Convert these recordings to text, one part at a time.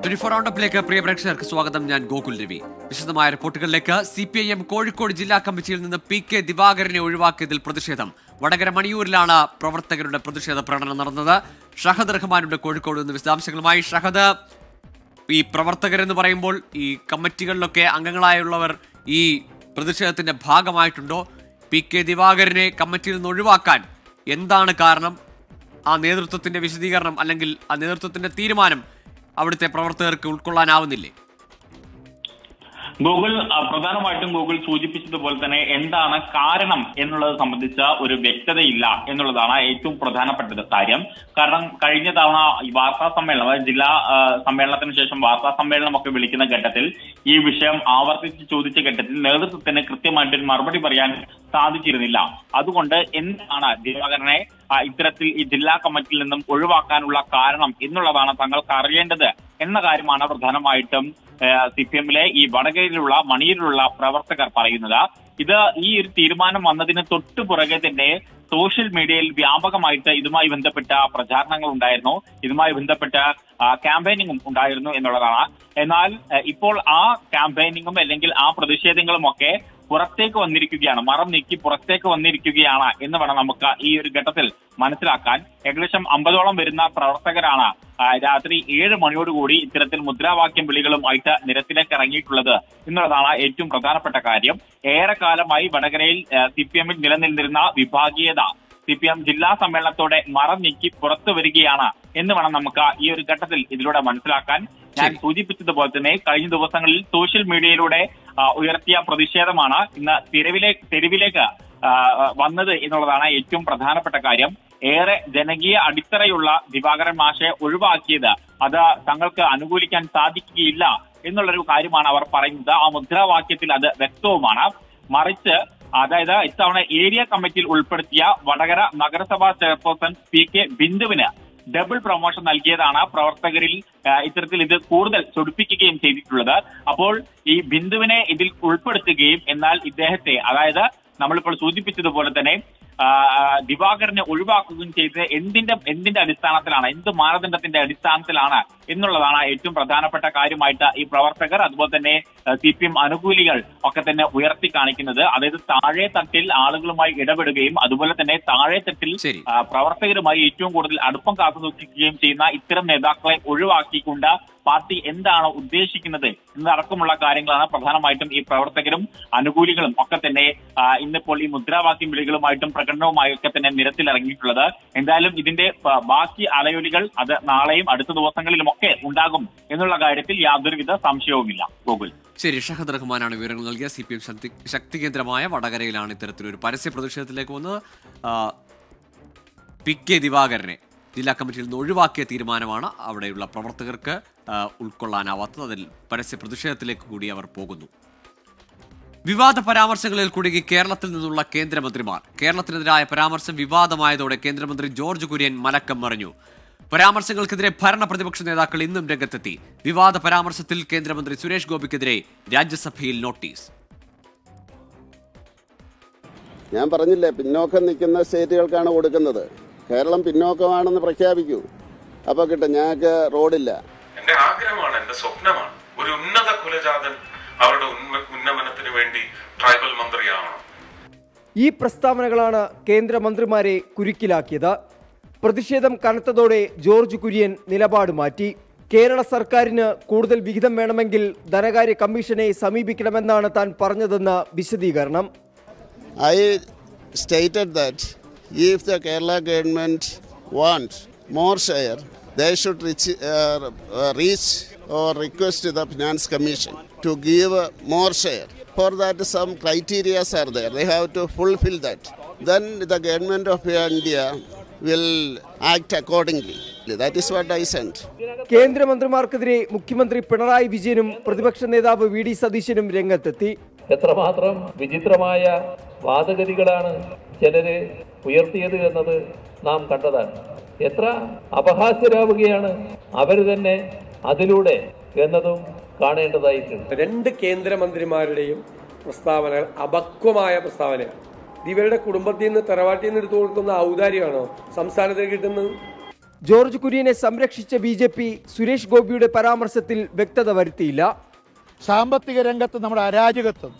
24 റൗണ്ടപ്പിലേക്ക് പ്രിയ പ്രേക്ഷകർക്ക് സ്വാഗതം. ഞാൻ ഗോകുൽ രവി. വിശദമായ റിപ്പോർട്ടുകളിലേക്ക്. CPIM കോഴിക്കോട് ജില്ലാ കമ്മിറ്റിയിൽ നിന്ന് PK ദിവാകരനെ ഒഴിവാക്കിയതിൽ പ്രതിഷേധം. വടകര മണിയൂരിലാണ് പ്രവർത്തകരുടെ പ്രതിഷേധ പ്രകടനം നടന്നത്. ഷഹദ് റഹ്മാനുണ്ട് കോഴിക്കോട് നിന്ന് വിശദാംശങ്ങളുമായി. ഷഹദ്, ഈ പ്രവർത്തകരെന്ന് പറയുമ്പോൾ ഈ കമ്മിറ്റികളിലൊക്കെ അംഗങ്ങളായുള്ളവർ ഈ പ്രതിഷേധത്തിന്റെ ഭാഗമായിട്ടുണ്ടോ? PK ദിവാകരനെ കമ്മിറ്റിയിൽ നിന്ന് ഒഴിവാക്കാൻ എന്താണ് കാരണം? ആ നേതൃത്വത്തിന്റെ വിശദീകരണം അല്ലെങ്കിൽ ആ നേതൃത്വത്തിന്റെ തീരുമാനം അവിടുത്തെ പ്രവർത്തകർക്ക് ഉൾക്കൊള്ളാനാവുന്നില്ലേ? പ്രധാനമായിട്ടും ഗൂഗിൾ സൂചിപ്പിച്ചതുപോലെ തന്നെ എന്താണ് കാരണം എന്നുള്ളത് സംബന്ധിച്ച ഒരു വ്യക്തതയില്ല എന്നുള്ളതാണ് ഏറ്റവും പ്രധാനപ്പെട്ട കാര്യം. കാരണം കഴിഞ്ഞ തവണ ഈ വാർത്താ സമ്മേളനം, അതായത് ജില്ലാ സമ്മേളനത്തിന് ശേഷം വാർത്താ സമ്മേളനം ഒക്കെ വിളിക്കുന്ന ഘട്ടത്തിൽ ഈ വിഷയം ആവർത്തിച്ച് ചോദിച്ച ഘട്ടത്തിൽ നേതൃത്വത്തിന് കൃത്യമായിട്ടൊരു മറുപടി പറയാൻ സാധിച്ചിരുന്നില്ല. അതുകൊണ്ട് എന്താണ് ദിവാകരനെ ഇത്തരത്തിൽ ഈ ജില്ലാ കമ്മിറ്റിയിൽ നിന്നും ഒഴിവാക്കാനുള്ള കാരണം എന്നുള്ളതാണ് തങ്ങൾക്ക് അറിയേണ്ടത് എന്ന കാര്യമാണ് പ്രധാനമായിട്ടും CPM-ലെ ഈ വടകരയിലുള്ള മണിയൂരിലുള്ള പ്രവർത്തകർ പറയുന്നത്. ഈ ഒരു തീരുമാനം വന്നതിന് തൊട്ടു പുറകെ തന്നെ സോഷ്യൽ മീഡിയയിൽ വ്യാപകമായിട്ട് ഇതുമായി ബന്ധപ്പെട്ട പ്രചാരണങ്ങൾ ഉണ്ടായിരുന്നു, ഇതുമായി ബന്ധപ്പെട്ട ക്യാമ്പയിനിങ്ങും ഉണ്ടായിരുന്നു എന്നുള്ളതാണ്. എന്നാൽ ഇപ്പോൾ ആ ക്യാമ്പയിനിങ്ങും അല്ലെങ്കിൽ ആ പ്രതിഷേധങ്ങളും ഒക്കെ പുറത്തേക്ക് വന്നിരിക്കുകയാണ്, മറം നീക്കി പുറത്തേക്ക് വന്നിരിക്കുകയാണ് എന്ന് വേണം നമുക്ക് ഈ ഒരു ഘട്ടത്തിൽ മനസ്സിലാക്കാൻ. ഏകദേശം 50ഓളം വരുന്ന പ്രവർത്തകരാണ് രാത്രി 7 മണിയോടുകൂടി ഇത്തരത്തിൽ മുദ്രാവാക്യം വിളികളും ആയിട്ട് നിരത്തിലേക്ക് ഇറങ്ങിയിട്ടുള്ളത് എന്നുള്ളതാണ് ഏറ്റവും പ്രധാനപ്പെട്ട കാര്യം. ഏറെക്കാലമായി വടകരയിൽ CPM-ൽ നിലനിന്നിരുന്ന വിഭാഗീയത CPM ജില്ലാ സമ്മേളനത്തോടെ മറം നീക്കി പുറത്തു വരികയാണ് എന്ന് വേണം നമുക്ക് ഈ ഒരു ഘട്ടത്തിൽ ഇതിലൂടെ മനസ്സിലാക്കാൻ. ഞാൻ സൂചിപ്പിച്ചതുപോലെ തന്നെ കഴിഞ്ഞ ദിവസങ്ങളിൽ സോഷ്യൽ മീഡിയയിലൂടെ ഉയർത്തിയ പ്രതിഷേധമാണ് ഇന്ന് തെരുവിലേക്ക് വന്നത് എന്നുള്ളതാണ് ഏറ്റവും പ്രധാനപ്പെട്ട കാര്യം. ഏറെ ജനകീയ അടിത്തറയുള്ള ദിവാകരൻ മാഷെ ഒഴിവാക്കിയത് അത് തങ്ങൾക്ക് അനുകൂലിക്കാൻ സാധിക്കുകയില്ല എന്നുള്ളൊരു കാര്യമാണ് അവർ പറയുന്നത്. ആ മുദ്രാവാക്യത്തിൽ അത് വ്യക്തവുമാണ്. മറിച്ച് അതായത് ഇത്തവണ ഏരിയ കമ്മിറ്റിയിൽ ഉൾപ്പെടുത്തിയ വടകര നഗരസഭാ ചെയർപേഴ്സൺ PK ബിന്ദുവിന് ഡബിൾ പ്രൊമോഷൻ നൽകിയതാണ് പ്രവർത്തകരിൽ ഇത്തരത്തിൽ ഇത് കൂടുതൽ ചൊടിപ്പിക്കുകയും ചെയ്തിട്ടുള്ളത്. അപ്പോൾ ഈ ബിന്ദുവിനെ ഇതിൽ ഉൾപ്പെടുത്തുകയും എന്നാൽ ഇദ്ദേഹത്തെ, അതായത് നമ്മളിപ്പോൾ സൂചിപ്പിച്ചതുപോലെ തന്നെ ദിവാകരനെ ഒഴിവാക്കുകയും ചെയ്തത് എന്തിന്റെ അടിസ്ഥാനത്തിലാണ്, എന്ത് മാനദണ്ഡത്തിന്റെ അടിസ്ഥാനത്തിലാണ് എന്നുള്ളതാണ് ഏറ്റവും പ്രധാനപ്പെട്ട കാര്യമായിട്ട് ഈ പ്രവർത്തകർ അതുപോലെ തന്നെ CPM അനുകൂലികൾ ഒക്കെ തന്നെ ഉയർത്തി കാണിക്കുന്നത്. അതായത് താഴെ തട്ടിൽ ആളുകളുമായി ഇടപെടുകയും അതുപോലെ തന്നെ താഴെ തട്ടിൽ പ്രവർത്തകരുമായി ഏറ്റവും കൂടുതൽ അടുപ്പം കാത്തുസൂക്ഷിക്കുകയും ചെയ്യുന്ന ഇത്തരം നേതാക്കളെ ഒഴിവാക്കിക്കൊണ്ട് പാർട്ടി എന്താണ് ഉദ്ദേശിക്കുന്നത് എന്നതടക്കമുള്ള കാര്യങ്ങളാണ് പ്രധാനമായിട്ടും ഈ പ്രവർത്തകരും അനുകൂലികളും ഒക്കെ തന്നെ ഇന്നിപ്പോൾ ഈ മുദ്രാവാക്യം വിളികളുമായിട്ടും പ്രകടനവുമായും ഒക്കെ തന്നെ നിരത്തിലിറങ്ങിയിട്ടുള്ളത്. എന്തായാലും ഇതിന്റെ ബാക്കി അലയൊലികൾ അത് നാളെയും അടുത്ത ദിവസങ്ങളിലും ഒക്കെ ഉണ്ടാകും എന്നുള്ള കാര്യത്തിൽ യാതൊരുവിധ സംശയവുമില്ല. ഗോകുൽ, ശരി. ഷഹദ് റഹ്മാനാണ് വിവരങ്ങൾ നൽകിയ. CPM ശക്തി കേന്ദ്രമായ വടകരയിലാണ് ഇത്തരത്തിലൊരു പരസ്യ പ്രതിഷേധത്തിലേക്ക് വന്ന് PK ദിവാകരനെ ജില്ലാ കമ്മിറ്റിയിൽ നിന്ന് ഒഴിവാക്കിയ തീരുമാനമാണ് അവിടെയുള്ള പ്രവർത്തകർക്ക് ഉൾക്കൊള്ളാനാവാത്തത്. അതിൽ പരസ്യ പ്രതിഷേധത്തിലേക്ക് കൂടി അവർ പോകുന്നു. വിവാദ പരാമർശങ്ങളിൽ കുടുങ്ങി കേരളത്തിൽ നിന്നുള്ള കേന്ദ്രമന്ത്രിമാർ. കേരളത്തിനെതിരായ പരാമർശം വിവാദമായതോടെ കേന്ദ്രമന്ത്രി ജോർജ് കുര്യൻ മലക്കം മറിഞ്ഞു. പരാമർശങ്ങൾക്കെതിരെ ഭരണ പ്രതിപക്ഷ നേതാക്കൾ ഇന്നും രംഗത്തെത്തി. വിവാദ പരാമർശത്തിൽ കേന്ദ്രമന്ത്രി സുരേഷ് ഗോപിക്കെതിരെ രാജ്യസഭയിൽ നോട്ടീസ്. ഞാൻ പറഞ്ഞില്ലേ, പിന്നോക്കം നിൽക്കുന്ന സ്റ്റേറ്റുകൾക്കാണ് കൊടുക്കുന്നത്. കേരളം പിന്നോക്കമാണെന്ന് പ്രഖ്യാപിക്കൂ, അപ്പൊ കിട്ടും. ഞങ്ങൾക്ക് റോഡില്ല. എന്റെ ആഗ്രഹമാണ്, എന്റെ സ്വപ്നമാണ് ഒരു ഉന്നത കുലജാതൻ അവരുടെ ഉന്നമനത്തിന് വേണ്ടി ട്രൈബൽ മന്ത്രിയാവണം. ഈ പ്രസ്താവനകളാണ് കേന്ദ്രമന്ത്രിമാരെ കുരുക്കിലാക്കിയത്. പ്രതിഷേധം കനത്തതോടെ ജോർജ് കുര്യൻ നിലപാട് മാറ്റി. കേരള സർക്കാരിന് കൂടുതൽ വിഹിതം വേണമെങ്കിൽ ധനകാര്യ കമ്മീഷനെ സമീപിക്കണമെന്നാണ് താൻ പറഞ്ഞതെന്ന വിശദീകരണം. I stated that if the Kerala government wants more share, they should reach or request the Finance Commission to give more share. For that, some criteria are there. They have to fulfill that. Then the government of India will act accordingly. That is what I sent. കേന്ദ്രമന്ത്രിമാർക്കെതിരെ മുഖ്യമന്ത്രി പിണറായി വിജയനും പ്രതിപക്ഷ നേതാവ് VD സതീശനും രംഗത്തെത്തി. എത്രമാത്രം വിചിത്രമായ വാദഗതികളാണ് ചിലര് ഉയർത്തിയത് എന്നത് നാം കണ്ടതാണ്. എത്ര അപഹാസ്യരാവുകയാണ് അവർ തന്നെ അതിലൂടെ എന്നതും കാണേണ്ടതായിട്ടുണ്ട്. 2 കേന്ദ്രമന്ത്രിമാരുടെയും പ്രസ്താവനകൾ അപക്വമായ പ്രസ്താവനയാണ്. ഇവരുടെ കുടുംബത്തിൽ നിന്ന് തറവാട്ടിൽ നിന്ന് എടുത്തു കൊടുക്കുന്ന ഔദാര്യമാണോ സംസ്ഥാനത്തിന് കിട്ടുന്നത്? ജോർജ് കുര്യനെ സംരക്ഷിച്ച BJP സുരേഷ് ഗോപിയുടെ പരാമർശത്തിൽ വ്യക്തത വരുത്തിയില്ല. സാമ്പത്തിക രംഗത്ത് നമ്മുടെ അരാജകത്വം,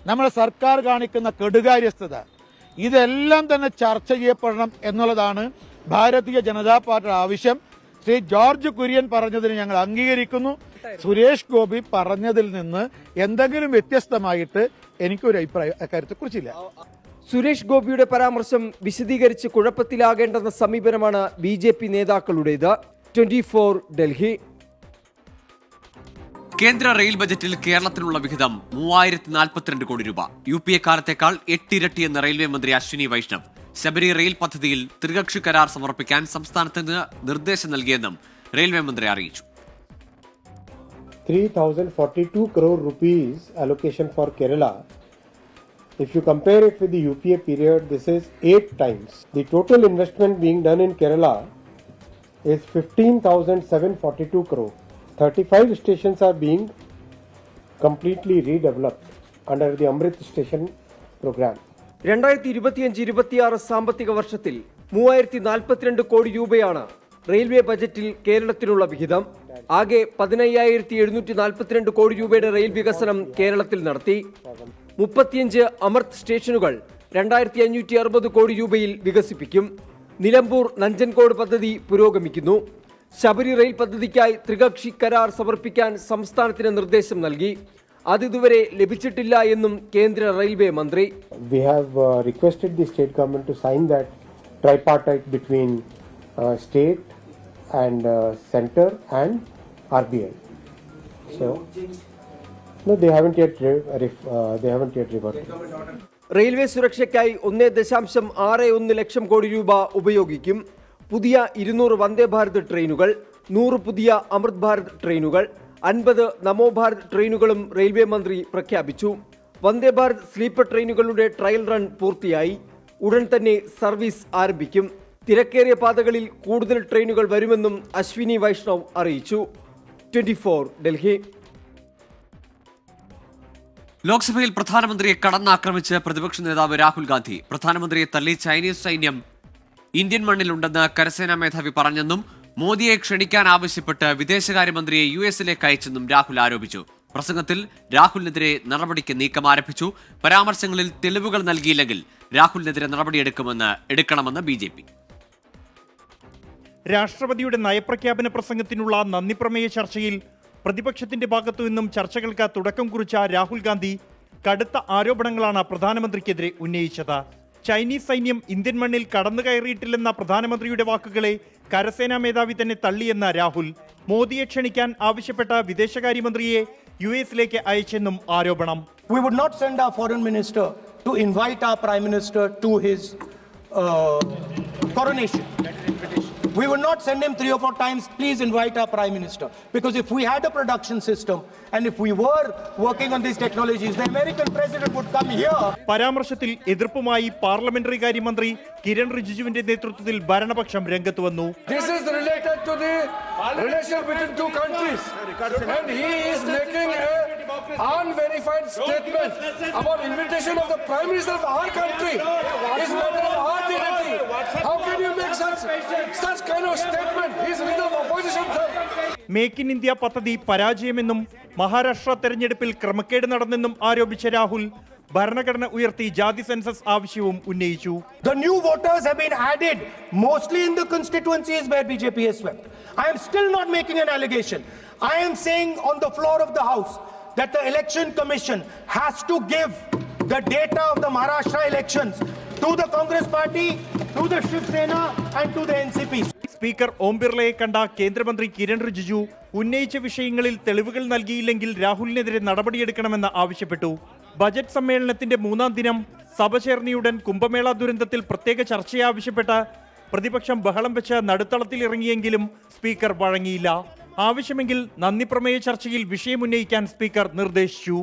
നമ്മുടെ സർക്കാർ കാണിക്കുന്ന കെടുകാര്യസ്ഥത, ഇതെല്ലാം തന്നെ ചർച്ച ചെയ്യപ്പെടണം എന്നുള്ളതാണ് ഭാരതീയ ജനതാ പാർട്ടിയുടെ ആവശ്യം. ശ്രീ ജോർജ് കുര്യൻ പറഞ്ഞതിന് ഞങ്ങൾ അംഗീകരിക്കുന്നു. സുരേഷ് ഗോപി പറഞ്ഞതിൽ നിന്ന് എന്തെങ്കിലും വ്യത്യസ്തമായിട്ട് എനിക്കൊരു അഭിപ്രായം അക്കാര്യത്തെക്കുറിച്ചില്ല. സുരേഷ് ഗോപിയുടെ പരാമർശം വിശദീകരിച്ച് കുഴപ്പത്തിലാകേണ്ടെന്ന സമീപനമാണ് BJP നേതാക്കളുടേത്. 24 ഡൽഹി. കേന്ദ്ര റെയിൽ ബജറ്റിൽ കേരളത്തിനുള്ള വിഹിതം 3042 കോടി രൂപ. UPA കാലത്തേക്കാൾ 8 ഇരട്ടി എന്ന് റെയിൽവേ മന്ത്രി അശ്വിനി വൈഷ്ണവ്. ശബരി റെയിൽ പദ്ധതിയിൽ ത്രികക്ഷി കരാർ സമർപ്പിക്കാൻ സംസ്ഥാനത്തിന് നിർദ്ദേശം നൽകിയെന്നും റെയിൽവേ മന്ത്രി അറിയിച്ചു. 3042 crore rupees allocation for Kerala. If you compare it with the UPA period, this is 8 times. The total investment being done in Kerala is 15,742 crore. 35 stations are being completely redeveloped under the Amrit Station program. 2025-26 സാമ്പത്തിക വർഷത്തിൽ 3042 കോടി രൂപയാണ് railway ബജറ്റിൽ കേരളത്തിനുള്ള വിഹിതം. ആകെ 15,742 കോടി രൂപയുടെ rail വികസനം കേരളത്തിൽ നടത്തി. 35 അമൃത് സ്റ്റേഷനുകൾ 2560 കോടി രൂപയിൽ വികസിപ്പിക്കും. നിലമ്പൂർ നഞ്ചൻകോട് പദ്ധതി പുരോഗമിക്കുന്നു. ശബരി റെയിൽ പദ്ധതിക്കായി ത്രികക്ഷി കരാർ സമർപ്പിക്കാൻ സംസ്ഥാനത്തിന് നിർദ്ദേശം നൽകി. അതിതുവരെ ലഭിച്ചിട്ടില്ല എന്നും കേന്ദ്ര റെയിൽവേ മന്ത്രി. We have requested the state government to sign that tripartite between state and center and RBI. So no, they haven't yet reverted. Railway സുരക്ഷയ്ക്കായി 1.61 ലക്ഷം കോടി രൂപ ഉപയോഗിക്കും. പുതിയ 200 വന്ദേ ഭാരത് ട്രെയിനുകൾ, 100 പുതിയ അമൃത് ഭാരത് ട്രെയിനുകൾ, 50 നമോ ഭാരത് ട്രെയിനുകളും റെയിൽവേ മന്ത്രി പ്രഖ്യാപിച്ചു. വന്ദേ ഭാരത് സ്ലീപ്പർ ട്രെയിനുകളുടെ ട്രയൽ റൺ പൂർത്തിയായി. ഉടൻ തന്നെ സർവീസ് ആരംഭിക്കും. തിരക്കേറിയ പാതകളിൽ കൂടുതൽ ട്രെയിനുകൾ വരുമെന്നും അശ്വിനി വൈഷ്ണവ് അറിയിച്ചു. 24 ഡൽഹി. ലോക്സഭയിൽ പ്രധാനമന്ത്രിയെ കടന്നാക്രമിച്ച് പ്രതിപക്ഷ നേതാവ് രാഹുൽ ഗാന്ധി. പ്രധാനമന്ത്രിയെ തള്ളി ചൈനീസ് സൈന്യം ഇന്ത്യൻ മണ്ണിലുണ്ടെന്ന് കരസേനാ മേധാവി പറഞ്ഞെന്നും മോദിയെ ക്ഷണിക്കാൻ ആവശ്യപ്പെട്ട് വിദേശകാര്യമന്ത്രിയെ US-ലേക്ക് അയച്ചെന്നും രാഹുൽ ആരോപിച്ചു. പ്രസംഗത്തിൽ രാഹുലിനെതിരെ നടപടിക്ക് നീക്കം ആരംഭിച്ചു. പരാമർശങ്ങളിൽ തെളിവുകൾ നൽകിയില്ലെങ്കിൽ രാഹുലിനെതിരെ എടുക്കണമെന്ന് BJP. രാഷ്ട്രപതിയുടെ നയപ്രഖ്യാപന പ്രസംഗത്തിനുള്ള നന്ദിപ്രമേയ ചർച്ചയിൽ പ്രതിപക്ഷത്തിന്റെ ഭാഗത്തു നിന്നും ചർച്ചകൾക്ക് തുടക്കം കുറിച്ച രാഹുൽ ഗാന്ധി കടുത്ത ആരോപണങ്ങളാണ് പ്രധാനമന്ത്രിക്കെതിരെ ഉന്നയിച്ചത്. ചൈനീസ് സൈന്യം ഇന്ത്യൻ മണ്ണിൽ കടന്നു കയറിയിട്ടില്ലെന്ന പ്രധാനമന്ത്രിയുടെ വാക്കുകളെ കരസേനാ മേധാവി തന്നെ തള്ളിയെന്ന രാഹുൽ. മോദിയെ ക്ഷണിക്കാൻ ആവശ്യപ്പെട്ട വിദേശകാര്യമന്ത്രിയെ US-ലേക്ക് അയച്ചെന്നും ആരോപണം. We would not send our foreign minister to invite our prime minister to his coronation. We would not send him 3 or 4 times, please invite our prime minister. Because if we had a production system and if we were working on these technologies, the American president would come here. പരാമർശത്തിൽ എതിർപ്പുമായി parliamentary കാര്യമന്ത്രി കിരൺ റിജിജുവിന്റെ നേതൃത്വത്തിൽ ഭരണപക്ഷം രംഗത്ത് വന്നു. This is related to the relation between two countries. And he is making an unverified statement about invitation of the prime minister of our country. Is matter of our dignity. How can you make such kind of statement? He is leader of opposition, sir. Make in India പദ്ധതി പരാജയമെന്നും മഹാരാഷ്ട്ര തെരഞ്ഞെടുപ്പിൽ ക്രമക്കേട് നടന്നെന്നും ആരോപിച്ച രാഹുൽ ഭരണഘടന ഉയർത്തി ജാതി census ആവശ്യവും ഉന്നയിച്ചു. The new voters have been added mostly in the constituencies where BJP has swept. I am still not making an allegation. I am saying on the floor of the House that the Election Commission has to give the data of the Maharashtra elections to the Congress Party, to the Shiv Sena and to the NCP. Speaker Om ബിർളയെ കണ്ട കേന്ദ്രമന്ത്രി കിരൺ റിജിജു ഉന്നയിച്ച വിഷയങ്ങളിൽ തെളിവുകൾ നൽകിയില്ലെങ്കിൽ രാഹുലിനെതിരെ നടപടിയെടുക്കണമെന്ന് ആവശ്യപ്പെട്ടു. Budget സമ്മേളനത്തിന്റെ 3-ാം ദിനം സഭ ചേർന്നയുടൻ കുംഭമേള ദുരന്തത്തിൽ പ്രത്യേക ചർച്ചയാവശ്യപ്പെട്ട് പ്രതിപക്ഷം ബഹളം വെച്ച് നടുത്തളത്തിലിറങ്ങിയെങ്കിലും സ്പീക്കർ വഴങ്ങിയില്ല. ആവശ്യമെങ്കിൽ നന്ദിപ്രമേയ ചർച്ചയിൽ വിഷയമുന്നയിക്കാൻ സ്പീക്കർ നിർദ്ദേശിച്ചു.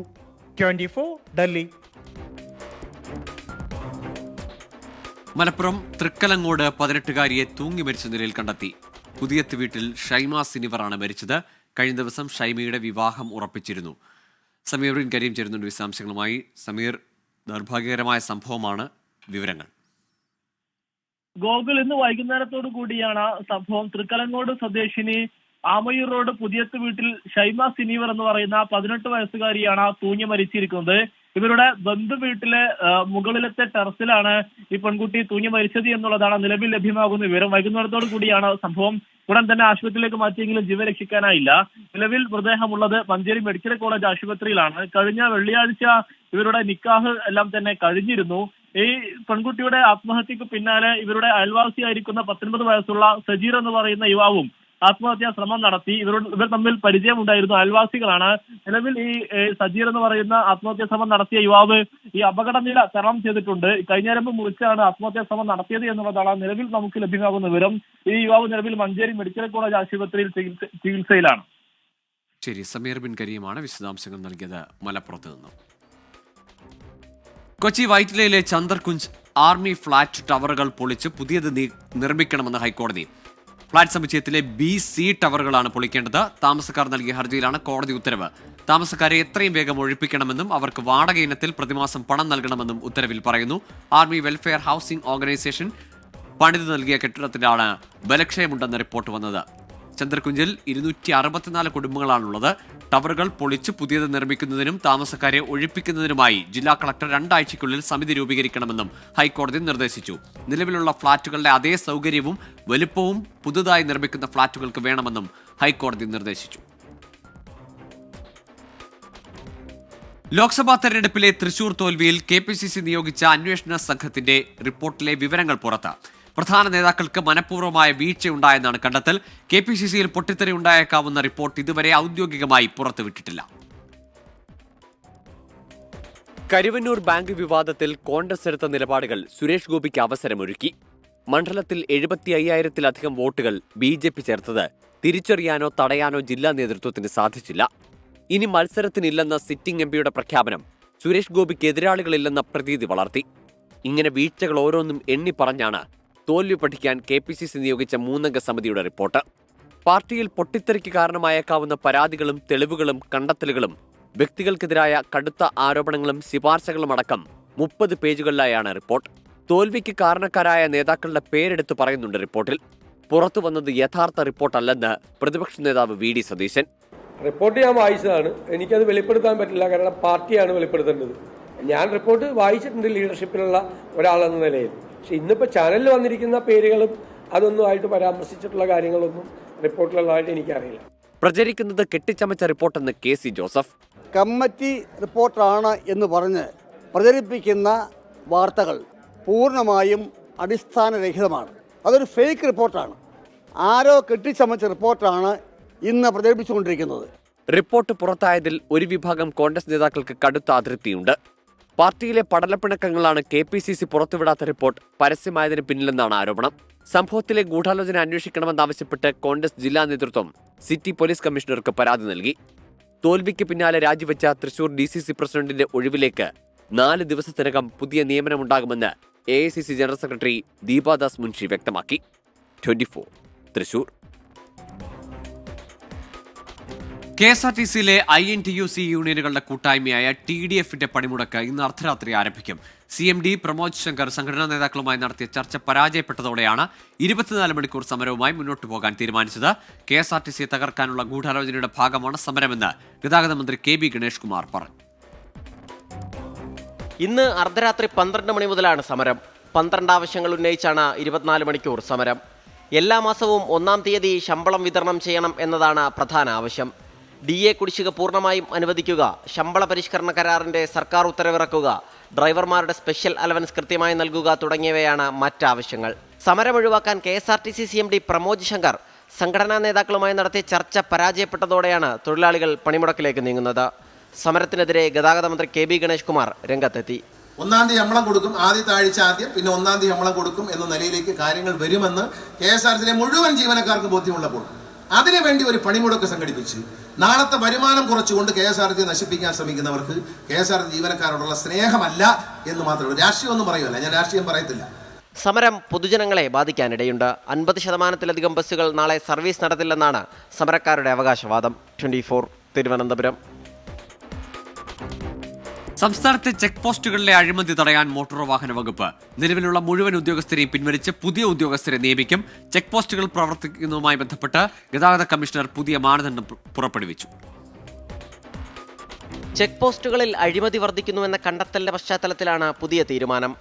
24 ഡൽഹി. മലപ്പുറം തൃക്കലങ്ങോട് 18-കാരിയെ തൂങ്ങി മരിച്ച നിലയിൽ കണ്ടെത്തി. പുതിയത്ത് വീട്ടിൽ ഷൈമ സിനിവറാണ് മരിച്ചത്. കഴിഞ്ഞ ദിവസം ഷൈമയുടെ വിവാഹം ഉറപ്പിച്ചിരുന്നു. സമീർ കരീം ചേരുന്നുണ്ട് വിശദാംശങ്ങളുമായി. സമീർ, ദൗർഭാഗ്യകരമായ സംഭവമാണ്, വിവരങ്ങൾ. ഗോകുൽ, ഇന്ന് വൈകുന്നേരത്തോടു കൂടിയാണ് സംഭവം. തൃക്കലങ്ങോട് സ്വദേശിനി ആമയൂർ റോഡ് പുതിയത്ത് വീട്ടിൽ ഷൈമ സിനീവർ എന്ന് പറയുന്ന 18 വയസ്സുകാരിയാണ് തൂങ്ങി മരിച്ചിരിക്കുന്നത്. ഇവരുടെ ബന്ധു വീട്ടിലെ മുകളിലത്തെ ടെറസിലാണ് ഈ പെൺകുട്ടി തൂങ്ങി മരിച്ചത് എന്നുള്ളതാണ് നിലവിൽ ലഭ്യമാകുന്ന വിവരം. വൈകുന്നേരത്തോടു കൂടിയാണ് സംഭവം. ഉടൻ തന്നെ ആശുപത്രിയിലേക്ക് മാറ്റിയെങ്കിലും ജീവൻ രക്ഷിക്കാനായില്ല. നിലവിൽ മൃതദേഹമുള്ളത് മഞ്ചേരി മെഡിക്കൽ കോളേജ് ആശുപത്രിയിലാണ്. കഴിഞ്ഞ വെള്ളിയാഴ്ച ഇവരുടെ നിക്കാഹ് എല്ലാം തന്നെ കഴിഞ്ഞിരുന്നു. ഈ പെൺകുട്ടിയുടെ ആത്മഹത്യക്ക് പിന്നാലെ ഇവരുടെ അയൽവാസിയായിരിക്കുന്ന 19 വയസ്സുള്ള സജീർ എന്ന് പറയുന്ന യുവാവും ആത്മഹത്യാ ശ്രമം നടത്തി. ഇവർ തമ്മിൽ പരിചയമുണ്ടായിരുന്നു, അയൽവാസികളാണ്. നിലവിൽ ഈ സജീർ എന്ന് പറയുന്ന ആത്മഹത്യാ ശ്രമം നടത്തിയ യുവാവ് ഈ അപകടനില തരണം ചെയ്തിട്ടുണ്ട്. കൈഞ്ഞരമ്പ് മുറിച്ചാണ് ആത്മഹത്യാ ശ്രമം നടത്തിയത് എന്നുള്ളതാണ് നിലവിൽ നമുക്ക് ലഭ്യമാകുന്ന വിവരം. ഈ യുവാവ് നിലവിൽ മഞ്ചേരി മെഡിക്കൽ കോളേജ് ആശുപത്രിയിൽ ചികിത്സയിലാണ്. ശരി, സമീർ ബിൻ കരീമാണ് വിശദാംശങ്ങൾ നൽകിയത് മലപ്പുറത്ത് നിന്നും. കൊച്ചി വൈറ്റിലയിലെ ചന്ദർകുഞ്ച് ആർമി ഫ്ളാറ്റ് ടവറുകൾ പൊളിച്ച് പുതിയത് നിർമ്മിക്കണമെന്ന് ഹൈക്കോടതി. ഫ്ളാറ്റ് സമുച്ചയത്തിലെ B-C ടവറുകളാണ് പൊളിക്കേണ്ടത്. താമസക്കാർ നൽകിയ ഹർജിയിലാണ് കോടതി ഉത്തരവ്. താമസക്കാരെ എത്രയും വേഗം ഒഴിപ്പിക്കണമെന്നും അവർക്ക് വാടക ഇനത്തിൽ പ്രതിമാസം പണം നൽകണമെന്നും ഉത്തരവിൽ പറയുന്നു. ആർമി വെൽഫെയർ ഹൗസിംഗ് ഓർഗനൈസേഷൻ പണിത് നൽകിയ കെട്ടിടത്തിലാണ് ബലക്ഷയമുണ്ടെന്ന റിപ്പോർട്ട് വന്നത്. ചന്ദ്രകുഞ്ചിൽ 264 കുടുംബങ്ങളാണുള്ളത്. ടവറുകൾ പൊളിച്ച് പുതിയത് നിർമ്മിക്കുന്നതിനും താമസക്കാരെ ഒഴിപ്പിക്കുന്നതിനുമായി ജില്ലാ കളക്ടർ 2 ആഴ്ചയ്ക്കുള്ളിൽ സമിതി രൂപീകരിക്കണമെന്നും ഹൈക്കോടതി നിർദ്ദേശിച്ചു. നിലവിലുള്ള ഫ്ളാറ്റുകളുടെ അതേ സൗകര്യവും വലുപ്പവും പുതുതായി നിർമ്മിക്കുന്ന ഫ്ളാറ്റുകൾക്ക് വേണമെന്നും ഹൈക്കോടതി നിർദ്ദേശിച്ചു. ലോക്സഭാ തെരഞ്ഞെടുപ്പിലെ തൃശൂർ തോൽവിയിൽ KPCC നിയോഗിച്ച അന്വേഷണ സംഘത്തിന്റെ റിപ്പോർട്ടിലെ വിവരങ്ങൾ പുറത്ത്. പ്രധാന നേതാക്കൾക്ക് മനഃപൂർവ്വമായ വീഴ്ചയുണ്ടായെന്നാണ് കണ്ടെത്തൽ. KPCCയിൽ പൊട്ടിത്തെറി ഉണ്ടായേക്കാവുന്ന റിപ്പോർട്ട് ഇതുവരെ ഔദ്യോഗികമായി പുറത്തുവിട്ടിട്ടില്ല. കരുവന്നൂർ ബാങ്ക് വിവാദത്തിൽ കോൺഗ്രസ് എടുത്ത നിലപാടുകൾ സുരേഷ് ഗോപിക്ക് അവസരമൊരുക്കി. മണ്ഡലത്തിൽ 75,000-ലധികം വോട്ടുകൾ BJP ചേർത്തത് തിരിച്ചറിയാനോ തടയാനോ ജില്ലാ നേതൃത്വത്തിന് സാധിച്ചില്ല. ഇനി മത്സരത്തിനില്ലെന്ന സിറ്റിംഗ് MP യുടെ പ്രഖ്യാപനം സുരേഷ് ഗോപിക്ക് എതിരാളികളില്ലെന്ന പ്രതീതി വളർത്തി. ഇങ്ങനെ വീഴ്ചകൾ ഓരോന്നും എണ്ണി പറഞ്ഞാണ് തോൽവി പഠിക്കാൻ KPCC നിയോഗിച്ച 3-അംഗ സമിതിയുടെ റിപ്പോർട്ട്. പാർട്ടിയിൽ പൊട്ടിത്തെറിക്ക് കാരണമായേക്കാവുന്ന പരാതികളും തെളിവുകളും കണ്ടെത്തലുകളും വ്യക്തികൾക്കെതിരായ കടുത്ത ആരോപണങ്ങളും ശിപാർശകളും അടക്കം 30 പേജുകളിലായാണ് റിപ്പോർട്ട്. തോൽവിക്ക് കാരണക്കാരായ നേതാക്കളുടെ പേരെടുത്ത് പറയുന്നുണ്ട് റിപ്പോർട്ടിൽ. പുറത്തു വന്നത് യഥാർത്ഥ റിപ്പോർട്ടല്ലെന്ന് പ്രതിപക്ഷ നേതാവ് VD സതീശൻ. റിപ്പോർട്ട് ഞാൻ വായിച്ചതാണ്. എനിക്കത് വെളിപ്പെടുത്താൻ പറ്റില്ല, കാരണം പാർട്ടിയാണ് വെളിപ്പെടുത്തേണ്ടത്. ഞാൻ റിപ്പോർട്ട് വായിച്ചിട്ടുണ്ട് ലീഡർഷിപ്പിലുള്ള ഒരാളെന്ന നിലയിൽ. പക്ഷെ ഇന്നിപ്പോൾ ചാനലിൽ വന്നിരിക്കുന്ന പേരുകളും അതൊന്നും ആയിട്ട് പരാമർശിച്ചിട്ടുള്ള കാര്യങ്ങളൊന്നും റിപ്പോർട്ടിലുള്ളതായിട്ട് എനിക്കറിയില്ല. പ്രചരിക്കുന്നത് കെട്ടിച്ചമച്ച റിപ്പോർട്ടെന്ന് KC ജോസഫ്. കമ്മിറ്റി റിപ്പോർട്ടാണ് എന്ന് പറഞ്ഞ് പ്രചരിപ്പിക്കുന്ന വാർത്തകൾ പൂർണ്ണമായും അടിസ്ഥാനരഹിതമാണ്. അതൊരു ഫേക്ക് റിപ്പോർട്ടാണ്. ആരോ കെട്ടിച്ചമച്ച റിപ്പോർട്ടാണ് ഇന്ന് പ്രചരിപ്പിച്ചുകൊണ്ടിരിക്കുന്നത്. റിപ്പോർട്ട് പുറത്തായതിൽ ഒരു വിഭാഗം കോൺഗ്രസ് നേതാക്കൾക്ക് കടുത്ത അതൃപ്തിയുണ്ട്. പാർട്ടിയിലെ പടലപ്പിണക്കങ്ങളാണ് KPCC പുറത്തുവിടാത്ത റിപ്പോർട്ട് പരസ്യമായതിന് പിന്നിലെന്നാണ് ആരോപണം. സംഭവത്തിലെ ഗൂഢാലോചന അന്വേഷിക്കണമെന്നാവശ്യപ്പെട്ട് കോൺഗ്രസ് ജില്ലാ നേതൃത്വം സിറ്റി പോലീസ് കമ്മീഷണർക്ക് പരാതി നൽകി. തോൽവിക്ക് പിന്നാലെ രാജിവെച്ച തൃശൂർ DCC പ്രസിഡന്റിന്റെ ഒഴിവിലേക്ക് 4 ദിവസത്തിനകം പുതിയ നിയമനമുണ്ടാകുമെന്ന് AICC general secretary Deepa Das Munshi വ്യക്തമാക്കി. 24 തൃശൂർ. KSRTCയിലെ INTUC യൂണിയനുകളുടെ കൂട്ടായ്മയായ TDFന്റെ പണിമുടക്ക് ഇന്ന് അർദ്ധരാത്രി ആരംഭിക്കും. CMD പ്രമോദ് ശങ്കർ സംഘടനാ നേതാക്കളുമായി നടത്തിയ ചർച്ച പരാജയപ്പെട്ടതോടെയാണ് 24 മണിക്കൂർ സമരവുമായി മുന്നോട്ടു പോകാൻ തീരുമാനിച്ചത്. KSRTCയെ തകർക്കാനുള്ള ഗൂഢാലോചനയുടെ ഭാഗമാണ് സമരമെന്ന് ഗതാഗത മന്ത്രി KB ഗണേഷ് കുമാർ പറഞ്ഞു. ഇന്ന് അർദ്ധരാത്രി 12 മണി മുതലാണ് സമരം. 12 ആവശ്യങ്ങൾ ഉന്നയിച്ചാണ് 24 മണിക്കൂർ സമരം. എല്ലാ മാസവും 1-ാം തീയതി ശമ്പളം വിതരണം ചെയ്യണം എന്നതാണ് പ്രധാന ആവശ്യം. DA കുടിശ്ശിക പൂർണ്ണമായും അനുവദിക്കുക, ശമ്പള പരിഷ്കരണ കരാറിന്റെ സർക്കാർ ഉത്തരവിറക്കുക, ഡ്രൈവർമാരുടെ സ്പെഷ്യൽ അലവൻസ് കൃത്യമായി നൽകുക തുടങ്ങിയവയാണ് മറ്റാവശ്യങ്ങൾ. സമരം ഒഴിവാക്കാൻ KSRTC CMD പ്രമോദ് ശങ്കർ സംഘടനാ നേതാക്കളുമായി നടത്തിയ ചർച്ച പരാജയപ്പെട്ടതോടെയാണ് തൊഴിലാളികൾ പണിമുടക്കിലേക്ക് നീങ്ങുന്നത്. സമരത്തിനെതിരെ ഗതാഗത മന്ത്രി KB ഗണേഷ് കുമാർ രംഗത്തെത്തി. 1-ാം തീയതി ശമ്പളം കൊടുക്കും, ആദ്യത്തെ ആഴ്ച ആദ്യം, പിന്നെ 1-ാം തീയതി ശമ്പളം കൊടുക്കും എന്ന നിലയിലേക്ക് കാര്യങ്ങൾ വരുമെന്ന് KSRTCയിലെ മുഴുവൻ ജീവനക്കാർക്ക് ബോധ്യമുള്ളപ്പോൾ അതിനുവേണ്ടി ഒരു പണിമുടക്ക് സംഘടിപ്പിച്ച് നാളത്തെ വരുമാനം കുറച്ചുകൊണ്ട് KSRTC നശിപ്പിക്കാൻ ശ്രമിക്കുന്നവർക്ക് KSRTC ജീവനക്കാരോടുള്ള സ്നേഹമല്ല എന്ന് മാത്രമേ. രാഷ്ട്രീയമൊന്നും പറയുമല്ല, ഞാൻ രാഷ്ട്രീയം പറയത്തില്ല. സമരം പൊതുജനങ്ങളെ ബാധിക്കാനിടയുണ്ട്. 50%-ലധികം ബസ്സുകൾ നാളെ സർവീസ് നടത്തില്ലെന്നാണ് സമരക്കാരുടെ അവകാശവാദം. 24 തിരുവനന്തപുരം. സംസ്ഥാനത്തെ ചെക്ക് പോസ്റ്റുകളിലെ അഴിമതി തടയാൻ മോട്ടോർ വാഹന വകുപ്പ് നിലവിലുള്ള മുഴുവൻ ഉദ്യോഗസ്ഥരെയും പിൻവലിച്ച് പുതിയ ഉദ്യോഗസ്ഥരെ നിയമിക്കും. ചെക്ക് പോസ്റ്റുകൾ പ്രവർത്തിക്കുന്നതുമായി ബന്ധപ്പെട്ട് ഗതാഗത കമ്മീഷണർ പുതിയ മാനദണ്ഡം പുറപ്പെടുവിച്ചു. ചെക്ക് പോസ്റ്റുകളിൽ അഴിമതി വർദ്ധിക്കുന്നുവെന്ന കണ്ടെത്തലിന്റെ പശ്ചാത്തലത്തിലാണ് പുതിയ തീരുമാനം.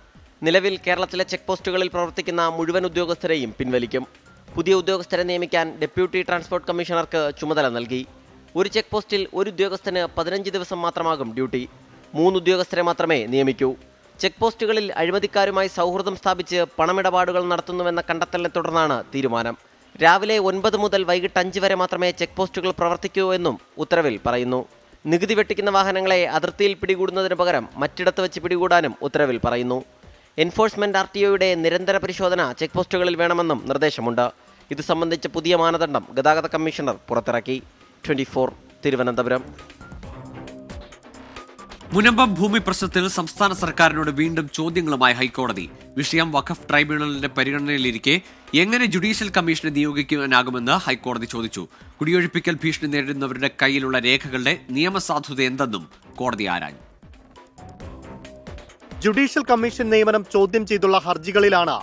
നിലവിൽ കേരളത്തിലെ ചെക്ക് പോസ്റ്റുകളിൽ പ്രവർത്തിക്കുന്ന മുഴുവൻ ഉദ്യോഗസ്ഥരെയും പിൻവലിക്കും. പുതിയ ഉദ്യോഗസ്ഥരെ നിയമിക്കാൻ ഡെപ്യൂട്ടി ട്രാൻസ്പോർട്ട് കമ്മീഷണർക്ക് ചുമതല നൽകി. ഒരു ചെക്ക് പോസ്റ്റിൽ ഒരു ഉദ്യോഗസ്ഥന് 15 ദിവസം മാത്രമാകും ഡ്യൂട്ടി. 3 ഉദ്യോഗസ്ഥരെ മാത്രമേ നിയമിക്കൂ. ചെക്ക് പോസ്റ്റുകളിൽ അഴിമതിക്കാരുമായി സൗഹൃദം സ്ഥാപിച്ച് പണമിടപാടുകൾ നടത്തുന്നുവെന്ന കണ്ടെത്തലിനെ തുടർന്നാണ് തീരുമാനം. രാവിലെ 9 മുതൽ വൈകിട്ട് 5 വരെ മാത്രമേ ചെക്ക് പോസ്റ്റുകൾ പ്രവർത്തിക്കൂ എന്നും ഉത്തരവിൽ പറയുന്നു. നികുതി വെട്ടിക്കുന്ന വാഹനങ്ങളെ അതിർത്തിയിൽ പിടികൂടുന്നതിന് പകരം മറ്റിടത്ത് വെച്ച് പിടികൂടാനും ഉത്തരവിൽ പറയുന്നു. എൻഫോഴ്സ്മെന്റ് RTOയുടെ നിരന്തര പരിശോധന ചെക്ക് പോസ്റ്റുകളിൽ വേണമെന്നും നിർദ്ദേശമുണ്ട്. ഇത് സംബന്ധിച്ച പുതിയ മാനദണ്ഡം ഗതാഗത കമ്മീഷണർ പുറത്തിറക്കി. 24 തിരുവനന്തപുരം. മുനമ്പം ഭൂമി പ്രശ്നത്തിൽ സംസ്ഥാന സർക്കാരിനോട് വീണ്ടും ചോദ്യങ്ങളുമായി ഹൈക്കോടതി. വിഷയം വഖഫ് ട്രൈബ്യൂണലിന്റെ പരിഗണനയിലിരിക്കെ എങ്ങനെ ജുഡീഷ്യൽ കമ്മീഷനെ നിയോഗിക്കാനാകുമെന്ന് ഹൈക്കോടതി ചോദിച്ചു. കുടിയൊഴിപ്പിക്കൽ ഭീഷണി നേരിടുന്നവരുടെ കയ്യിലുള്ള രേഖകളുടെ നിയമസാധുത എന്തെന്നും കോടതി ആരാഞ്ഞു. ജുഡീഷ്യൽ കമ്മീഷൻ നിയമനം ചോദ്യം ചെയ്തുള്ള ഹർജികളിലാണ്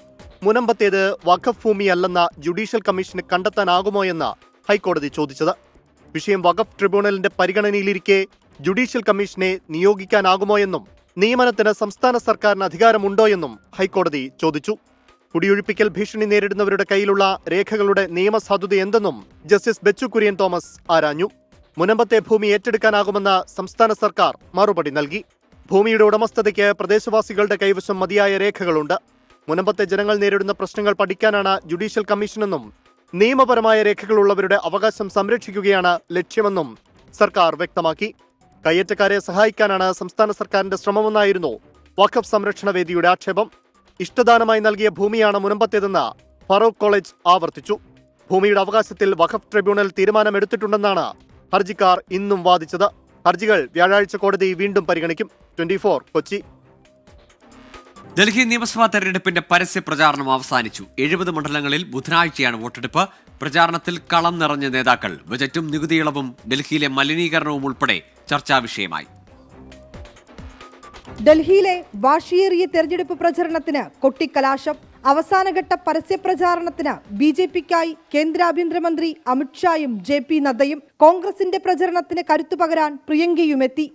മുനമ്പത്തേത് വഖഫ് ഭൂമിയല്ലെന്ന ജുഡീഷ്യൽ കമ്മീഷന് കണ്ടെത്താനാകുമോ എന്ന് ഹൈക്കോടതി ചോദിച്ചത്. വിഷയം വഖഫ് ട്രിബ്യൂണലിന്റെ പരിഗണനയിലിരിക്കെ ജുഡീഷ്യൽ കമ്മീഷനെ നിയോഗിക്കാനാകുമോ എന്നും നിയമനത്തിന് സംസ്ഥാന സർക്കാരിന് അധികാരമുണ്ടോ എന്നും ഹൈക്കോടതി ചോദിച്ചു. കുടിയൊഴിപ്പിക്കൽ ഭീഷണി നേരിടുന്നവരുടെ കയ്യിലുള്ള രേഖകളുടെ നിയമസാധുത എന്തെന്നും ജസ്റ്റിസ് ബെച്ചു കുര്യൻ തോമസ് ആരാഞ്ഞു. മുനമ്പത്തെ ഭൂമി ഏറ്റെടുക്കാനാകുമെന്ന് സംസ്ഥാന സർക്കാർ മറുപടി നൽകി. ഭൂമിയുടെ ഉടമസ്ഥതയ്ക്ക് പ്രദേശവാസികളുടെ കൈവശം മതിയായ രേഖകളുണ്ട്. മുനമ്പത്തെ ജനങ്ങൾ നേരിടുന്ന പ്രശ്നങ്ങൾ പഠിക്കാനാണ് ജുഡീഷ്യൽ കമ്മീഷനെന്നും നിയമപരമായ രേഖകളുള്ളവരുടെ അവകാശം സംരക്ഷിക്കുകയാണ് ലക്ഷ്യമെന്നും സർക്കാർ വ്യക്തമാക്കി. കയ്യേറ്റക്കാരെ സഹായിക്കാനാണ് സംസ്ഥാന സർക്കാരിന്റെ ശ്രമമെന്നായിരുന്നു വഖഫ് സംരക്ഷണ വേദിയുടെ ആക്ഷേപം. ഇഷ്ടദാനമായി നൽകിയ ഭൂമിയാണ് മുനമ്പത്തേതെന്ന് ഫറൂഖ് കോളേജ് ആവർത്തിച്ചു. ഭൂമിയുടെ അവകാശത്തിൽ വഖഫ് ട്രിബ്യൂണൽ തീരുമാനമെടുത്തിട്ടുണ്ടെന്നാണ് ഹർജിക്കാർ ഇന്നും വാദിച്ചത്. ഹർജികൾ വ്യാഴാഴ്ച കോടതി വീണ്ടും പരിഗണിക്കും. 24 കൊച്ചി. ഡൽഹി നിയമസഭാ തെരഞ്ഞെടുപ്പിന്റെ പരസ്യ പ്രചാരണം അവസാനിച്ചു. 70 മണ്ഡലങ്ങളിൽ ബുധനാഴ്ചയാണ് വോട്ടെടുപ്പ്. പ്രചാരണത്തിൽ കളം നിറഞ്ഞ നേതാക്കൾ. ബജറ്റും നികുതി ഇളവും ഡൽഹിയിലെ മലിനീകരണവും ഉൾപ്പെടെ ചർച്ചാ വിഷയമായി. ഡൽഹിയിലെ വാശിയേറിയ തെരഞ്ഞെടുപ്പ് പ്രചരണത്തിന് കൊട്ടിക്കലാശം. അവസാനഘട്ട പരസ്യ പ്രചാരണത്തിന് BJPക്കായി കേന്ദ്ര ആഭ്യന്തരമന്ത്രി അമിത്ഷായും JP നദ്ദയും. കോൺഗ്രസിന്റെ പ്രചരണത്തിന് കരുത്തു പകരാൻ പ്രിയങ്കയുമെത്തി.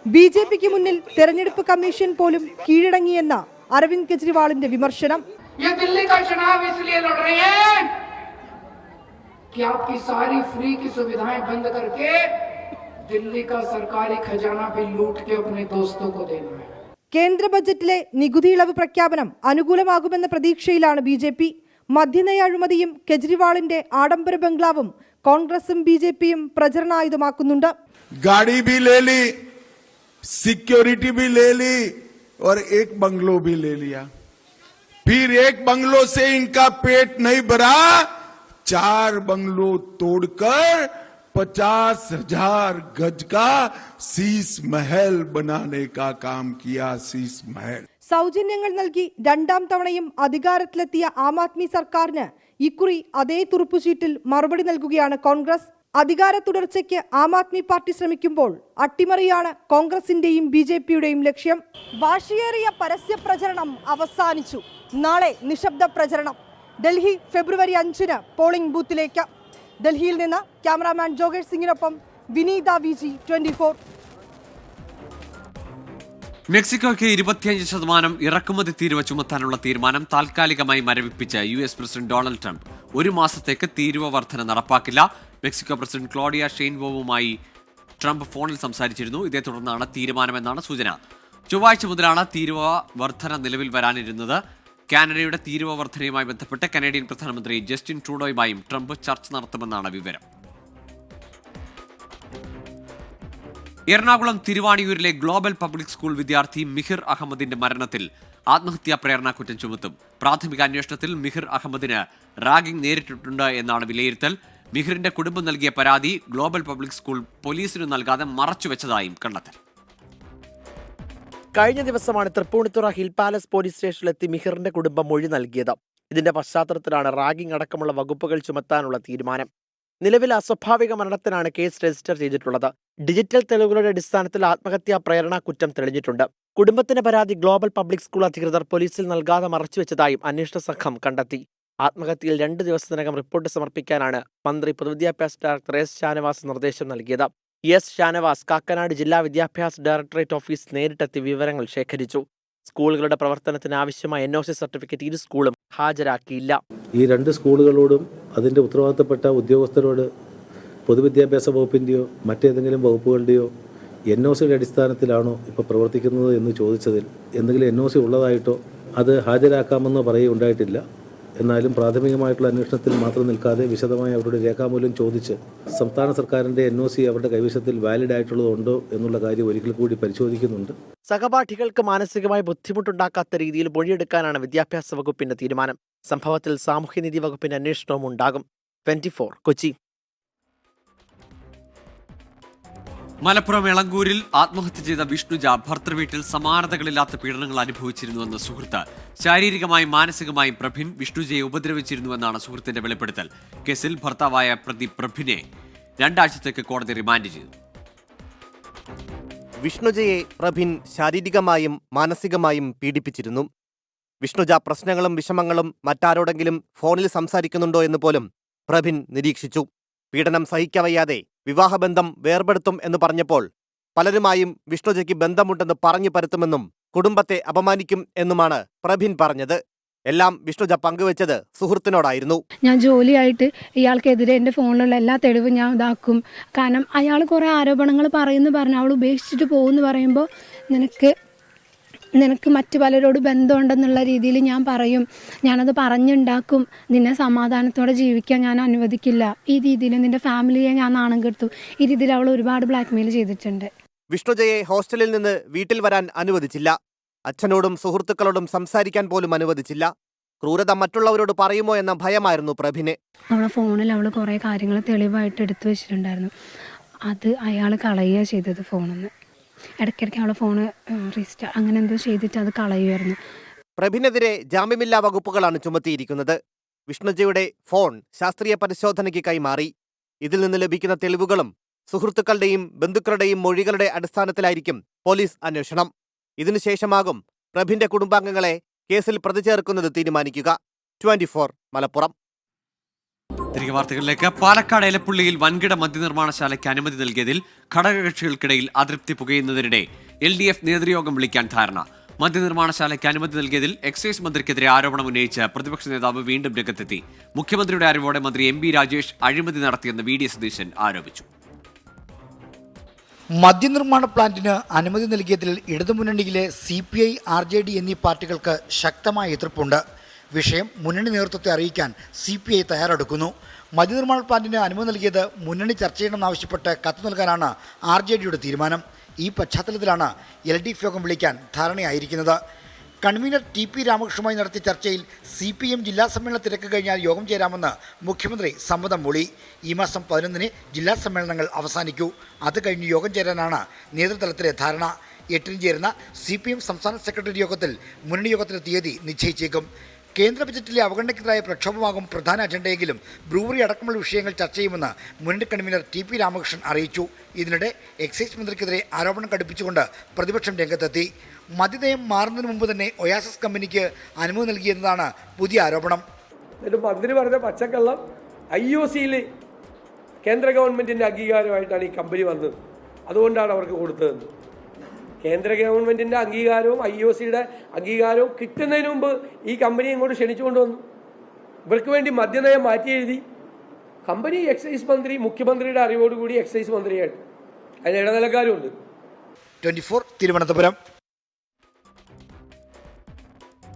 BJPക്ക് മുന്നിൽ തെരഞ്ഞെടുപ്പ് കമ്മീഷൻ പോലും കീഴടങ്ങിയെന്ന അരവിന്ദ് കെജ്രിവാളിന്റെ വിമർശനം. कि आपकी सारी फ्री की सुविधाएं बंद करके दिल्ली का सरकारी खजाना भी लूट के अपने दोस्तों को देना है. കേന്ദ്ര ബജറ്റിലെ നികുതി ഇളവ് പ്രഖ്യാപനം അനുകൂലമാകുമെന്ന പ്രതീക്ഷയിലാണ് BJP. മദ്യനയ അഴിമതിയും കെജ്രിവാളിന്റെ ആഡംബര ബംഗ്ലാവും കോൺഗ്രസും BJPയും പ്രചരണായുധമാക്കുന്നുണ്ട്. गाड़ी भी ले ली, सिक्योरिटी भी ले ली और एक बंगलो भी ले लिया. फिर एक बंगलो से इनका पेट नहीं भरा, 4 बंगलो तोड़कर 50,000 गज का शीश महल बनाने का काम किया. शीश महल സൗജന്യങ്ങൾ നൽകി 2ാം തവണയും അധികാരത്തിലെത്തിയ ആം ആദ്മി സർക്കാരിന് ഇക്കുറി അതേ തുറുപ്പുചീട്ടിൽ മറുപടി നൽകുകയാണ് കോൺഗ്രസ്. അധികാര തുടർച്ചയ്ക്ക് ആം ആദ്മി പാർട്ടി ശ്രമിക്കുമ്പോൾ അട്ടിമറിയാണ് കോൺഗ്രസിന്റെയും BJPയുടെയും ലക്ഷ്യം. വാശിയേറിയ പരസ്യ പ്രചരണം അവസാനിച്ചു. നാളെ നിശബ്ദ പ്രചരണം. ഡൽഹി ഫെബ്രുവരി 5-ന് പോളിംഗ് ബൂത്തിലേക്ക്. ഡൽഹിയിൽ നിന്ന് ക്യാമറാമാൻ ജോഗേഷ് സിംഗിനൊപ്പം വിനീത VG 24. മെക്സിക്കോയ്ക്ക് 25% ഇറക്കുമതി തീരുവ ചുമത്താനുള്ള തീരുമാനം താൽക്കാലികമായി മരവിപ്പിച്ച് US പ്രസിഡന്റ് ഡൊണാൾഡ് ട്രംപ്. 1 മാസത്തേക്ക് തീരുവ വർധന നടപ്പാക്കില്ല. മെക്സിക്കോ പ്രസിഡന്റ് ക്ലോഡിയ ഷെയിൻബോവുമായി ട്രംപ് ഫോണിൽ സംസാരിച്ചിരുന്നു. ഇതേ തുടർന്നാണ് തീരുമാനമെന്നാണ് സൂചന. ചൊവ്വാഴ്ച മുതലാണ് തീരുവ വർധന നിലവിൽ വരാനിരുന്നത്. കാനഡയുടെ തീരുവ വർധനയുമായി ബന്ധപ്പെട്ട് കനേഡിയൻ പ്രധാനമന്ത്രി ജസ്റ്റിൻ ട്രൂഡോയുമായും ട്രംപ് ചർച്ച നടത്തുമെന്നാണ് വിവരം. എറണാകുളം തിരുവാണിയൂരിലെ ഗ്ലോബൽ പബ്ലിക് സ്കൂൾ വിദ്യാർത്ഥി മിഹിർ അഹമ്മദിന്റെ മരണത്തിൽ ആത്മഹത്യാ പ്രേരണ കുറ്റം ചുമത്തും. പ്രാഥമിക അന്വേഷണത്തിൽ മിഹിർ അഹമ്മദിന് റാഗിംഗ് നേരിട്ടിട്ടുണ്ട് എന്നാണ് വിലയിരുത്തൽ. മിഹിറിന്റെ കുടുംബം നൽകിയ പരാതി ഗ്ലോബൽ പബ്ലിക് സ്കൂൾ പോലീസിനു നൽകാതെ മറച്ചുവെച്ചതായും കണ്ടെത്തൽ. കഴിഞ്ഞ ദിവസമാണ് തൃപ്പൂണിത്തുറ ഹിൽ പാലസ് പോലീസ് സ്റ്റേഷനിലെത്തി മിഹിറിന്റെ കുടുംബം മൊഴി നൽകിയത്. ഇതിന്റെ പശ്ചാത്തലത്തിലാണ് റാഗിംഗ് അടക്കമുള്ള വകുപ്പുകൾ ചുമത്താനുള്ള തീരുമാനം. നിലവിൽ അസ്വാഭാവിക മരണത്തിനാണ് കേസ് രജിസ്റ്റർ ചെയ്തിട്ടുള്ളത്. ഡിജിറ്റൽ തെളിവുകളുടെ അടിസ്ഥാനത്തിൽ ആത്മഹത്യാ പ്രേരണ കുറ്റം തെളിഞ്ഞിട്ടുണ്ട്. കുടുംബത്തിന്റെ പരാതി ഗ്ലോബൽ പബ്ലിക് സ്കൂൾ അധികൃതർ പോലീസിൽ നൽകാതെ മറച്ചുവെച്ചതായും അന്വേഷണ സംഘം കണ്ടെത്തി. ആത്മഹത്യയിൽ 2 ദിവസത്തിനകം റിപ്പോർട്ട് സമർപ്പിക്കാനാണ് മന്ത്രി പൊതുവിദ്യാഭ്യാസ ഡയറക്ടർ എസ് ഷാനവാസ് നിർദ്ദേശം നൽകിയത്. എസ് ഷാനവാസ് കാക്കനാട് ജില്ലാ വിദ്യാഭ്യാസ ഡയറക്ടറേറ്റ് ഓഫീസ് നേരിട്ടെത്തി വിവരങ്ങൾ ശേഖരിച്ചു. സ്കൂളുകളുടെ പ്രവർത്തനത്തിന് ആവശ്യമായ NOC സർട്ടിഫിക്കറ്റ് ഇരു സ്കൂളും ഹാജരാക്കിയില്ല. ഈ 2 സ്കൂളുകളോടും അതിൻ്റെ ഉത്തരവാദിത്തപ്പെട്ട ഉദ്യോഗസ്ഥരോട് പൊതുവിദ്യാഭ്യാസ വകുപ്പിൻ്റെയോ മറ്റേതെങ്കിലും വകുപ്പുകളുടെയോ NOCയുടെ അടിസ്ഥാനത്തിലാണോ ഇപ്പോൾ പ്രവർത്തിക്കുന്നത് എന്ന് ചോദിച്ചതിൽ എന്തെങ്കിലും NOC ഉള്ളതായിട്ടോ അത് ഹാജരാക്കാമെന്നോ പറയുകയുണ്ടായിട്ടില്ല. എന്നാലും പ്രാഥമികമായിട്ടുള്ള അന്വേഷണത്തിൽ മാത്രം നിൽക്കാതെ വിശദമായി അവരുടെ രേഖാമൂലം ചോദിച്ച് സംസ്ഥാന സർക്കാരിൻ്റെ NOC അവരുടെ കൈവശത്തിൽ വാലിഡ് ആയിട്ടുള്ളതുണ്ടോ എന്നുള്ള കാര്യം ഒരിക്കൽ കൂടി പരിശോധിക്കുന്നുണ്ട്. സഹപാഠികൾക്ക് മാനസികമായി ബുദ്ധിമുട്ടുണ്ടാക്കാത്ത രീതിയിൽ മൊഴിയെടുക്കാനാണ് വിദ്യാഭ്യാസ വകുപ്പിന്റെ തീരുമാനം. സംഭവത്തിൽ സാമൂഹ്യനീതി വകുപ്പിന്റെ അന്വേഷണവും ഉണ്ടാകും. 24 കൊച്ചി. മലപ്പുറം എളങ്കൂരിൽ ആത്മഹത്യ ചെയ്ത വിഷ്ണുജ ഭർത്തൃവീട്ടിൽ സമാനതകളില്ലാത്ത പീഡനങ്ങൾ അനുഭവിച്ചിരുന്നുവെന്ന് സുഹൃത്ത്. ശാരീരികമായും മാനസികമായും പ്രഭിൻ വിഷ്ണുജയെ ഉപദ്രവിച്ചിരുന്നുവെന്നാണ് സുഹൃത്തിന്റെ വെളിപ്പെടുത്തൽ. കേസിൽ ഭർത്താവായ പ്രതി പ്രഭിനെ 2 ആഴ്ചത്തേക്ക് കോടതി റിമാൻഡ് ചെയ്തു. വിഷ്ണുജയെ പ്രഭിൻ ശാരീരികമായും മാനസികമായും പീഡിപ്പിച്ചിരുന്നു. വിഷ്ണുജ പ്രശ്നങ്ങളും വിഷമങ്ങളും മറ്റാരോടെങ്കിലും ഫോണിൽ സംസാരിക്കുന്നുണ്ടോ എന്ന് പോലും പ്രഭിൻ നിരീക്ഷിച്ചു. പീഡനം സഹിക്കവയ്യാതെ വിവാഹബന്ധം വേർപെടുത്തും എന്ന് പറഞ്ഞപ്പോൾ പലരുമായും വിഷ്ണുജയ്ക്ക് ബന്ധമുണ്ടെന്ന് പറഞ്ഞു പരത്തുമെന്നും കുടുംബത്തെ അപമാനിക്കും എന്നുമാണ് പ്രഭിൻ പറഞ്ഞത്. എല്ലാം വിഷ്ണുജ പങ്കുവെച്ചത് സുഹൃത്തിനോടായിരുന്നു. ഞാൻ ജോലിയായിട്ട് ഇയാൾക്കെതിരെ എൻ്റെ ഫോണിലുള്ള എല്ലാ തെളിവും ഞാൻ ഇതാക്കും. കാരണം അയാൾ കുറേ ആരോപണങ്ങൾ പറഞ്ഞു അവൾ ഉപേക്ഷിച്ചിട്ട് പോകുമെന്ന് പറയുമ്പോൾ നിനക്ക് മറ്റു പലരോട് ബന്ധമുണ്ടെന്നുള്ള രീതിയിൽ ഞാൻ പറയും. ഞാനത് പറഞ്ഞുണ്ടാക്കും. നിന്നെ സമാധാനത്തോടെ ജീവിക്കാൻ ഞാൻ അനുവദിക്കില്ല. ഈ രീതിയിൽ നിന്റെ ഫാമിലിയെ ഞാൻ നാണം കെടുത്തു. ഈ രീതിയിൽ അവൾ ഒരുപാട് ബ്ലാക്ക്മെയിൽ ചെയ്തിട്ടുണ്ട്. വിഷ്ണുജയെ ഹോസ്റ്റലിൽ നിന്ന് വീട്ടിൽ വരാൻ അനുവദിച്ചില്ല. അച്ഛനോടും സുഹൃത്തുക്കളോടും സംസാരിക്കാൻ പോലും അനുവദിച്ചില്ല. ക്രൂരത മറ്റുള്ളവരോട് പറയുമോ എന്ന ഭയമായിരുന്നു പ്രഭിന്. അവളെ ഫോണിൽ അവൾ കുറേ കാര്യങ്ങൾ തെളിവായിട്ട് എടുത്തു വെച്ചിട്ടുണ്ടായിരുന്നു. അത് അയാൾ കളയുക ചെയ്തത് ഫോണിൽ നിന്ന്. ഇടയ്ക്കിടയ്ക്ക് അവളെ ഫോണ് റീസ്റ്റാർട്ട് അങ്ങനെ എന്തോ ചെയ്തിട്ട് അത് കളയുമായിരുന്നു. പ്രഭിനെതിരെ ജാമ്യമില്ലാ വകുപ്പുകളാണ് ചുമത്തിയിരിക്കുന്നത്. വിഷ്ണുജയുടെ ഫോൺ ശാസ്ത്രീയ പരിശോധനയ്ക്ക് കൈമാറി. ഇതിൽ നിന്ന് ലഭിക്കുന്ന തെളിവുകളും സുഹൃത്തുക്കളുടെയും ബന്ധുക്കളുടെയും മൊഴികളുടെ അടിസ്ഥാനത്തിലായിരിക്കും പോലീസ് അന്വേഷണം. ഇതിനുശേഷമാകും പ്രഭിന്റെ കുടുംബാംഗങ്ങളെ കേസിൽ പ്രതി ചേർക്കുന്നത് തീരുമാനിക്കുക. 24 മലപ്പുറം. തിരികെ വാർത്തകളിലേക്ക്. പാലക്കാട് എലപ്പുള്ളിയിൽ വൻകിട മദ്യനിർമ്മാണശാലയ്ക്ക് അനുമതി നൽകിയതിൽ ഘടകകക്ഷികൾക്കിടയിൽ അതൃപ്തി പുകയുന്നതിനിടെ LDF നേതൃയോഗം വിളിക്കാൻ ധാരണ. മദ്യനിർമ്മാണശാലയ്ക്ക് അനുമതി നൽകിയതിൽ എക്സൈസ് മന്ത്രിക്കെതിരെ ആരോപണം ഉന്നയിച്ച് പ്രതിപക്ഷ നേതാവ് വീണ്ടും രംഗത്തെത്തി. മുഖ്യമന്ത്രിയുടെ അറിവോടെ മന്ത്രി MB രാജേഷ് അഴിമതി നടത്തിയെന്ന് VD സതീശൻ ആരോപിച്ചു. മദ്യനിർമ്മാണ പ്ലാന്റിന് അനുമതി നൽകിയതിൽ ഇടതുമുന്നണിയിലെ CPI, RJD എന്നീ പാർട്ടികൾക്ക് ശക്തമായ എതിർപ്പുണ്ട്. വിഷയം മുന്നണി നേതൃത്വത്തെ അറിയിക്കാൻ CPI തയ്യാറെടുക്കുന്നു. മദ്യനിർമ്മാണ പ്ലാന്റിന് അനുമതി നൽകിയത് മുന്നണി ചർച്ച ചെയ്യണമെന്നാവശ്യപ്പെട്ട് കത്ത് നൽകാനാണ് RJDയുടെ തീരുമാനം. ഈ പശ്ചാത്തലത്തിലാണ് LDF യോഗം വിളിക്കാൻ ധാരണയായിരിക്കുന്നത്. കൺവീനർ TP രാമകൃഷ്ണനുമായി നടത്തിയ ചർച്ചയിൽ CPM ജില്ലാ സമ്മേളനം തിരക്ക് കഴിഞ്ഞാൽ യോഗം ചേരാമെന്ന് മുഖ്യമന്ത്രി സമ്മതം മൂളി. ഈ മാസം 11-ന് ജില്ലാ സമ്മേളനങ്ങൾ അവസാനിക്കൂ. അത് കഴിഞ്ഞ് യോഗം ചേരാനാണ് നേതൃതലത്തിലെ ധാരണ. 8-ന് ചേരുന്ന CPM സംസ്ഥാന സെക്രട്ടറി യോഗത്തിൽ മുന്നണി യോഗത്തിന്റെ തീയതി നിശ്ചയിച്ചേക്കും. കേന്ദ്ര ബജറ്റിലെ അവഗണനയ്ക്കെതിരായ പ്രക്ഷോഭമാകും പ്രധാന അജണ്ടയെങ്കിലും ബ്രൂവറി അടക്കമുള്ള വിഷയങ്ങൾ ചർച്ച ചെയ്യുമെന്ന് മുന്നണി കൺവീനർ TP രാമകൃഷ്ണൻ അറിയിച്ചു. ഇതിനിടെ എക്സൈസ് മന്ത്രിക്കെതിരെ ആരോപണം കടുപ്പിച്ചുകൊണ്ട് പ്രതിപക്ഷം രംഗത്തെത്തി. മദ്യനയം മാറുന്നതിന് മുമ്പ് തന്നെ ഒയാസിസ് കമ്പനിക്ക് അനുമതി നൽകിയെന്നതാണ് പുതിയ ആരോപണം. മന്ത്രി പറഞ്ഞ പച്ചക്കള്ളം IOCയിൽ കേന്ദ്ര ഗവൺമെൻറ്റിൻ്റെ അംഗീകാരമായിട്ടാണ് ഈ കമ്പനി വന്നത്. അതുകൊണ്ടാണ് അവർക്ക് കൊടുത്തതെന്ന്. കേന്ദ്ര ഗവൺമെൻറ്റിൻ്റെ അംഗീകാരവും IOCയുടെ അംഗീകാരവും കിട്ടുന്നതിന് മുമ്പ് ഈ കമ്പനി ഇങ്ങോട്ട് ക്ഷണിച്ചുകൊണ്ട് വന്നു. ഇവർക്ക് വേണ്ടി മദ്യനയം മാറ്റി എഴുതി. കമ്പനി എക്സൈസ് മന്ത്രി മുഖ്യമന്ത്രിയുടെ അറിവോടുകൂടി എക്സൈസ് മന്ത്രിയായിട്ട് അതിന് ഇടനിലക്കാരുമുണ്ട്. 24 തിരുവനന്തപുരം.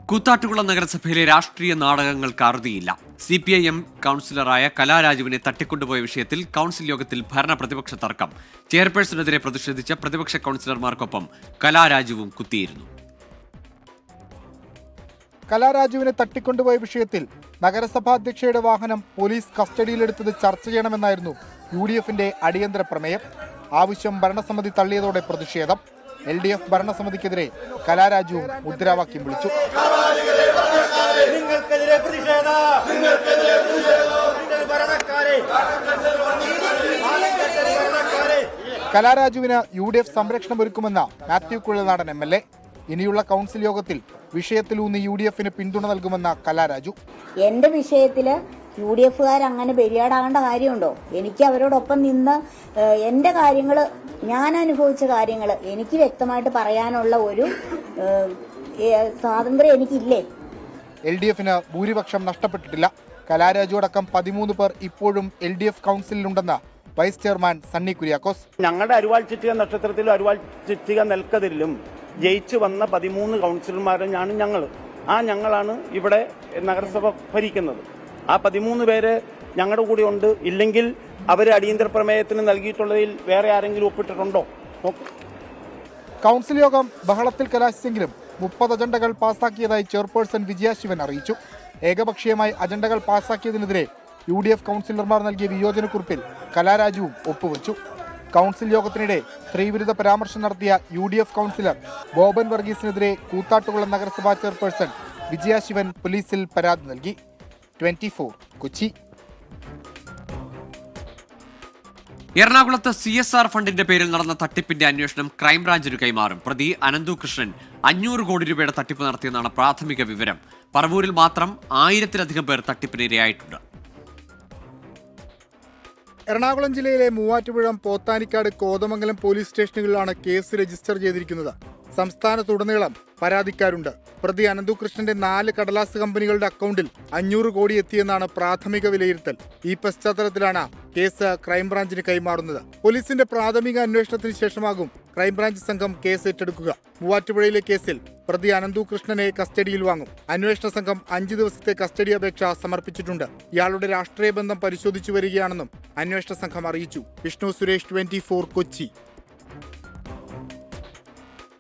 കൂത്താട്ടുകുളം നഗരസഭയിലെ രാഷ്ട്രീയ നാടകങ്ങൾക്ക് അറുതിയില്ല. CPIM കൗൺസിലറായ കലാരാജുവിനെ തട്ടിക്കൊണ്ടുപോയ വിഷയത്തിൽ കൗൺസിൽ യോഗത്തിൽ ഭരണ പ്രതിപക്ഷ തർക്കം. ചെയർപേഴ്സണെതിരെ പ്രതിഷേധിച്ച പ്രതിപക്ഷ കൗൺസിലർമാർക്കൊപ്പം കലാരാജുവും കുത്തിയിരുന്നു. കലാരാജുവിനെ തട്ടിക്കൊണ്ടുപോയ വിഷയത്തിൽ നഗരസഭാ അധ്യക്ഷയുടെ വാഹനം പോലീസ് കസ്റ്റഡിയിലെടുത്തത് ചർച്ച ചെയ്യണമെന്നായിരുന്നു UDFന്റെ അടിയന്തര പ്രമേയം. ആവശ്യം ഭരണസമിതി തള്ളിയതോടെ പ്രതിഷേധം. LDF ഭരണസമിതിക്കെതിരെ കലാരാജുവും മുദ്രാവാക്യം വിളിച്ചു. നിങ്ങൾക്കെതിരെ പ്രതിഷേധം കലാരാജുവിന് UDF സംരക്ഷണം ഒരുക്കുമെന്ന മാത്യു കുഴൽനാടൻ MLA. ഇനിയുള്ള കൗൺസിൽ യോഗത്തിൽ വിഷയത്തിലൂന്നി UDFന് പിന്തുണ നൽകുമെന്ന കലാരാജു. എന്റെ വിഷയത്തില് UDFുകാർ അങ്ങനെ ബലിയാടാകേണ്ട കാര്യമുണ്ടോ? എനിക്ക് അവരോടൊപ്പം നിന്ന് എന്റെ കാര്യങ്ങൾ, ഞാൻ അനുഭവിച്ച കാര്യങ്ങൾ എനിക്ക് വ്യക്തമായിട്ട് പറയാനുള്ള ഒരു സ്വാതന്ത്ര്യം എനിക്കില്ലേ? LDFന് ഭൂരിപക്ഷം നഷ്ടപ്പെട്ടിട്ടില്ല. കലാരാജു അടക്കം 13 പേർ ഇപ്പോഴും LDF കൗൺസിലിലുണ്ടെന്ന് വൈസ് ചെയർമാൻ സണ്ണി കുര്യാക്കോസ്. ഞങ്ങളുടെ അരുവാൾ ചിറ്റിക നക്ഷത്രത്തിലും അരുവാൾ ചിറ്റിക നെൽക്കതിരിലും ജയിച്ചു വന്ന 13 കൗൺസിലർമാരാണ് ഞങ്ങൾ. ഞങ്ങളാണ് ഇവിടെ നഗരസഭ ഭരിക്കുന്നത്. ആ 13 പേര് ഞങ്ങളുടെ കൂടെ ഉണ്ട്. ഇല്ലെങ്കിൽ അവർ അടിയന്തര പ്രമേയത്തിന് നൽകിയിട്ടുള്ളതിൽ വേറെ ആരെങ്കിലും ഒപ്പിട്ടിട്ടുണ്ടോ? കൗൺസിൽ യോഗം ബഹളത്തിൽ കലാശിച്ചെങ്കിലും 30 അജണ്ടകൾ പാസാക്കിയതായി ചെയർപേഴ്സൺ വിജയ ശിവൻ അറിയിച്ചു. ഏകപക്ഷീയമായി അജണ്ടകൾ പാസാക്കിയതിനെതിരെ UDF കൗൺസിലർമാർ നൽകിയ വിയോജനക്കുറിപ്പിൽ കലാരാജുവും ഒപ്പുവെച്ചു. കൗൺസിൽ യോഗത്തിനിടെ സ്ത്രീവിരുദ്ധ പരാമർശം നടത്തിയ UDF കൗൺസിലർ ബോബൻ വർഗീസിനെതിരെ കൂത്താട്ടുകുളം നഗരസഭാ ചെയർപേഴ്സൺ വിജയ ശിവൻ പോലീസിൽ പരാതി നൽകി. 24 കൊച്ചി. എറണാകുളത്ത് CSR ഫണ്ടിന്റെ പേരിൽ നടന്ന തട്ടിപ്പിന്റെ അന്വേഷണം ക്രൈംബ്രാഞ്ചിന് കൈമാറും. പ്രതി അനന്തു കൃഷ്ണൻ 500 കോടി രൂപയുടെ തട്ടിപ്പ് നടത്തിയെന്നാണ് പ്രാഥമിക വിവരം. പറവൂരിൽ മാത്രം 1000-ലധികം പേർ തട്ടിപ്പിനിരയായിട്ടുണ്ട്. എറണാകുളം ജില്ലയിലെ മൂവാറ്റുപുഴം, പോത്താനിക്കാട്, കോതമംഗലം പോലീസ് സ്റ്റേഷനുകളിലാണ് കേസ് രജിസ്റ്റർ ചെയ്തിരിക്കുന്നത്. സംസ്ഥാനത്തുടനീളം പരാതിക്കാരുണ്ട്. പ്രതി അനന്തുകൃഷ്ണന്റെ 4 കടലാസ് കമ്പനികളുടെ അക്കൗണ്ടിൽ 500 കോടി എത്തിയെന്നാണ് പ്രാഥമിക വിലയിരുത്തൽ. ഈ പശ്ചാത്തലത്തിലാണ് കേസ് ക്രൈംബ്രാഞ്ചിന് കൈമാറുന്നത്. പോലീസിന്റെ പ്രാഥമിക അന്വേഷണത്തിന് ശേഷമാകും ക്രൈംബ്രാഞ്ച് സംഘം കേസ് ഏറ്റെടുക്കുക. മൂവാറ്റുപുഴയിലെ കേസിൽ പ്രതി അനന്തുകൃഷ്ണനെ കസ്റ്റഡിയിൽ വാങ്ങും. അന്വേഷണ സംഘം 5 ദിവസത്തെ കസ്റ്റഡി അപേക്ഷ സമർപ്പിച്ചിട്ടുണ്ട്. ഇയാളുടെ രാഷ്ട്രീയ ബന്ധം പരിശോധിച്ചു വരികയാണെന്നും അന്വേഷണ സംഘം അറിയിച്ചു. വിഷ്ണു സുരേഷ്, 24 കൊച്ചി.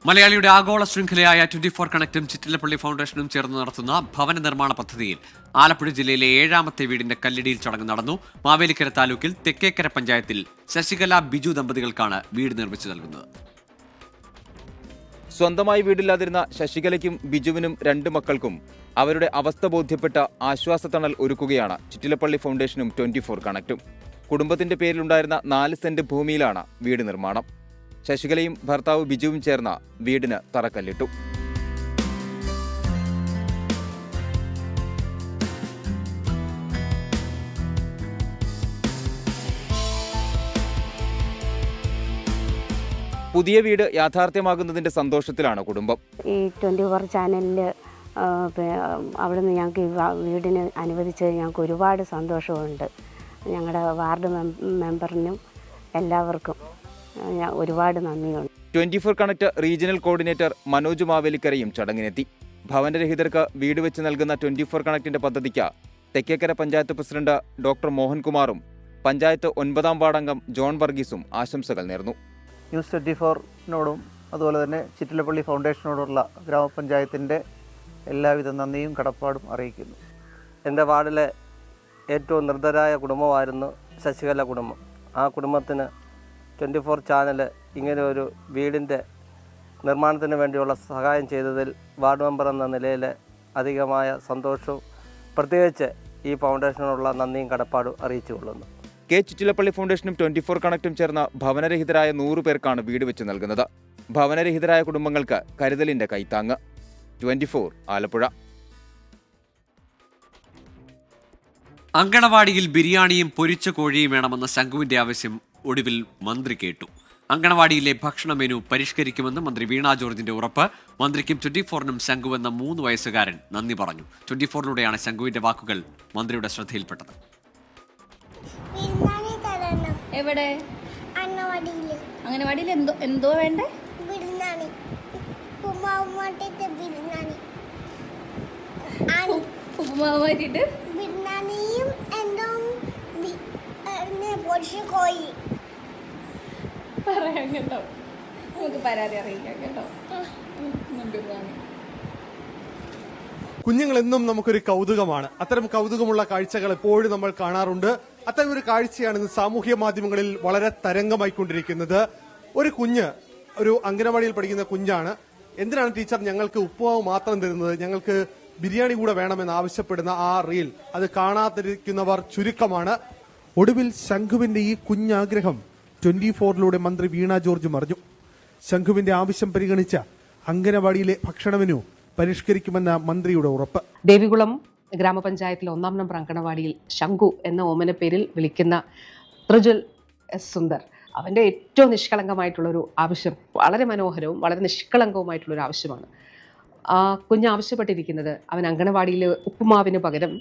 മലയാളിയുടെ ആഗോള ശൃംഖലയായ 24 കണക്റ്റും ചിറ്റിലപ്പള്ളി ഫൗണ്ടേഷനും ചേർന്ന് നടത്തുന്ന ഭവന നിർമ്മാണ പദ്ധതിയിൽ ആലപ്പുഴ ജില്ലയിലെ 7ാമത്തെ വീടിന്റെ കല്ലിടിയിൽ ചടങ്ങ് നടന്നു. മാവേലിക്കര താലൂക്കിൽ തെക്കേക്കര പഞ്ചായത്തിൽ ശശികല ബിജു ദമ്പതികൾക്കാണ് വീട് നിർമ്മിച്ചു നൽകുന്നത്. സ്വന്തമായി വീടില്ലാതിരുന്ന ശശികലയ്ക്കും ബിജുവിനും 2 മക്കൾക്കും അവരുടെ അവസ്ഥ ബോധ്യപ്പെട്ട ആശ്വാസത്തണൽ ഒരുക്കുകയാണ് ചിറ്റിലപ്പള്ളി ഫൗണ്ടേഷനും 24 കണക്റ്റും. കുടുംബത്തിന്റെ പേരിലുണ്ടായിരുന്ന 4 സെന്റ് ഭൂമിയിലാണ് വീട് നിർമ്മാണം. ശശികലയും ഭർത്താവ് ബിജുവും ചേർന്ന വീടിന് തറക്കല്ലിട്ടു. പുതിയ വീട് യാഥാർത്ഥ്യമാകുന്നതിന്റെ സന്തോഷത്തിലാണ് കുടുംബം. ഈ 24 ചാനലിൽ അവിടുന്ന് ഞങ്ങൾക്ക് വീടിന് അനുവദിച്ചത് ഞങ്ങൾക്ക് ഒരുപാട് സന്തോഷമുണ്ട്. ഞങ്ങളുടെ വാർഡ് മെമ്പറിനും എല്ലാവർക്കും ഒരുപാട് നന്ദിയുണ്ട്. 24 കണക്റ്റ് റീജിയണൽ കോർഡിനേറ്റർ മനോജ് മാവേലിക്കരയും ചടങ്ങിനെത്തി. ഭവനരഹിതർക്ക് വീട് വെച്ച് നൽകുന്ന 24 കണക്റ്റിന്റെ പദ്ധതിക്ക് തെക്കേക്കര പഞ്ചായത്ത് പ്രസിഡന്റ് ഡോക്ടർ മോഹൻകുമാറും പഞ്ചായത്ത് 9ാം വാർഡംഗം ജോൺ വർഗീസും ആശംസകൾ നേർന്നു. ന്യൂസ് 24നോടും അതുപോലെ തന്നെ ചിറ്റിലപ്പള്ളി ഫൗണ്ടേഷനോടുള്ള ഗ്രാമപഞ്ചായത്തിൻ്റെ എല്ലാവിധ നന്ദിയും കടപ്പാടും അറിയിക്കുന്നു. എൻ്റെ വാർഡിലെ ഏറ്റവും നിർദ്ധരായ കുടുംബമായിരുന്നു ശശികല കുടുംബം. ആ കുടുംബത്തിന് 24 ചാനൽ ഇങ്ങനെ ഒരു വീടിൻ്റെ നിർമ്മാണത്തിന് വേണ്ടിയുള്ള സഹായം ചെയ്തതിൽ വാർഡ് മെമ്പർ എന്ന നിലയിൽ അധികമായ സന്തോഷവും പ്രത്യേകിച്ച് ഈ ഫൗണ്ടേഷനോടുള്ള നന്ദിയും കടപ്പാടും അറിയിച്ചുകൊള്ളുന്നു. ചിറ്റിലപ്പള്ളി ഫൗണ്ടേഷനും 24 കണക്റ്റും ചേർന്ന ഭവനരഹിതരായ 100 പേർക്കാണ് വീട് വെച്ച് നൽകുന്നത്. ഭവനരഹിതരായ കുടുംബങ്ങൾക്ക് കരുതലിന്റെ കൈത്താങ്ങ്. 24 ആലപ്പുഴ. അങ്കണവാടിയിൽ ബിരിയാണിയും പൊരിച്ച കോഴിയും വേണമെന്ന ശംഖുവിന്റെ ആവശ്യം ഒടുവിൽ മന്ത്രി കേട്ടു. അങ്കണവാടിയിലെ ഭക്ഷണ മെനു പരിഷ്കരിക്കുമെന്ന് മന്ത്രി വീണ ജോർജിന്റെ ഉറപ്പ്. മന്ത്രിക്കും 24നും ശംഖു എന്ന 3 വയസ്സുകാരൻ നന്ദി പറഞ്ഞു. 24ലൂടെയാണ് ശംഖുവിന്റെ വാക്കുകൾ മന്ത്രിയുടെ ശ്രദ്ധയിൽപ്പെട്ടത്. എവിടെ? അംഗനവാടിയിൽ എന്തോ വേണ്ടേ? ഉപ്പുമാവ് മാറ്റിട്ട് പറയാം കേട്ടോ. നമുക്ക് പരാതി അറിയിക്കാം കേട്ടോ. കുഞ്ഞുങ്ങളെന്നും നമുക്കൊരു കൗതുകമാണ്. അത്തരം കൗതുകമുള്ള കാഴ്ചകൾ എപ്പോഴും നമ്മൾ കാണാറുണ്ട്. അത്തരം ഒരു കാഴ്ചയാണ് ഇന്ന് സാമൂഹ്യ മാധ്യമങ്ങളിൽ വളരെ തരംഗമായിക്കൊണ്ടിരിക്കുന്നത്. ഒരു കുഞ്ഞ്, ഒരു അംഗനവാടിയിൽ പഠിക്കുന്ന കുഞ്ഞാണ്. എന്തിനാണ് ടീച്ചർ ഞങ്ങൾക്ക് ഉപ്പുമാവ് മാത്രം തരുന്നത്, ഞങ്ങൾക്ക് ബിരിയാണി കൂടെ വേണമെന്ന് ആവശ്യപ്പെടുന്ന ആ റീൽ അത് കാണാതിരിക്കുന്നവർ ചുരുക്കമാണ്. ഒടുവിൽ ശംഖുവിന്റെ ഈ കുഞ്ഞാഗ്രഹം 24 മന്ത്രി വീണ ജോർജും അറിഞ്ഞു. ശംഖുവിന്റെ ആവശ്യം പരിഗണിച്ച അംഗനവാടിയിലെ ഭക്ഷണ മെനു പരിഷ്കരിക്കുമെന്ന മന്ത്രിയുടെ ഉറപ്പ്. ദേവികുളം ഗ്രാമപഞ്ചായത്തിലെ 1-ാം നമ്പർ അങ്കണവാടിയിൽ ശംഖു എന്ന ഓമനപ്പേരിൽ വിളിക്കുന്ന ത്രിജുൽ എസ് സുന്ദർ അവൻ്റെ ഏറ്റവും നിഷ്കളങ്കമായിട്ടുള്ളൊരു ആവശ്യം, വളരെ മനോഹരവും വളരെ നിഷ്കളങ്കവുമായിട്ടുള്ളൊരു ആവശ്യമാണ്. ആ കുഞ്ഞ് ആവശ്യപ്പെട്ടിരിക്കുന്നത് അവൻ അങ്കണവാടിയിൽ ഉപ്പുമാവിന് പകരം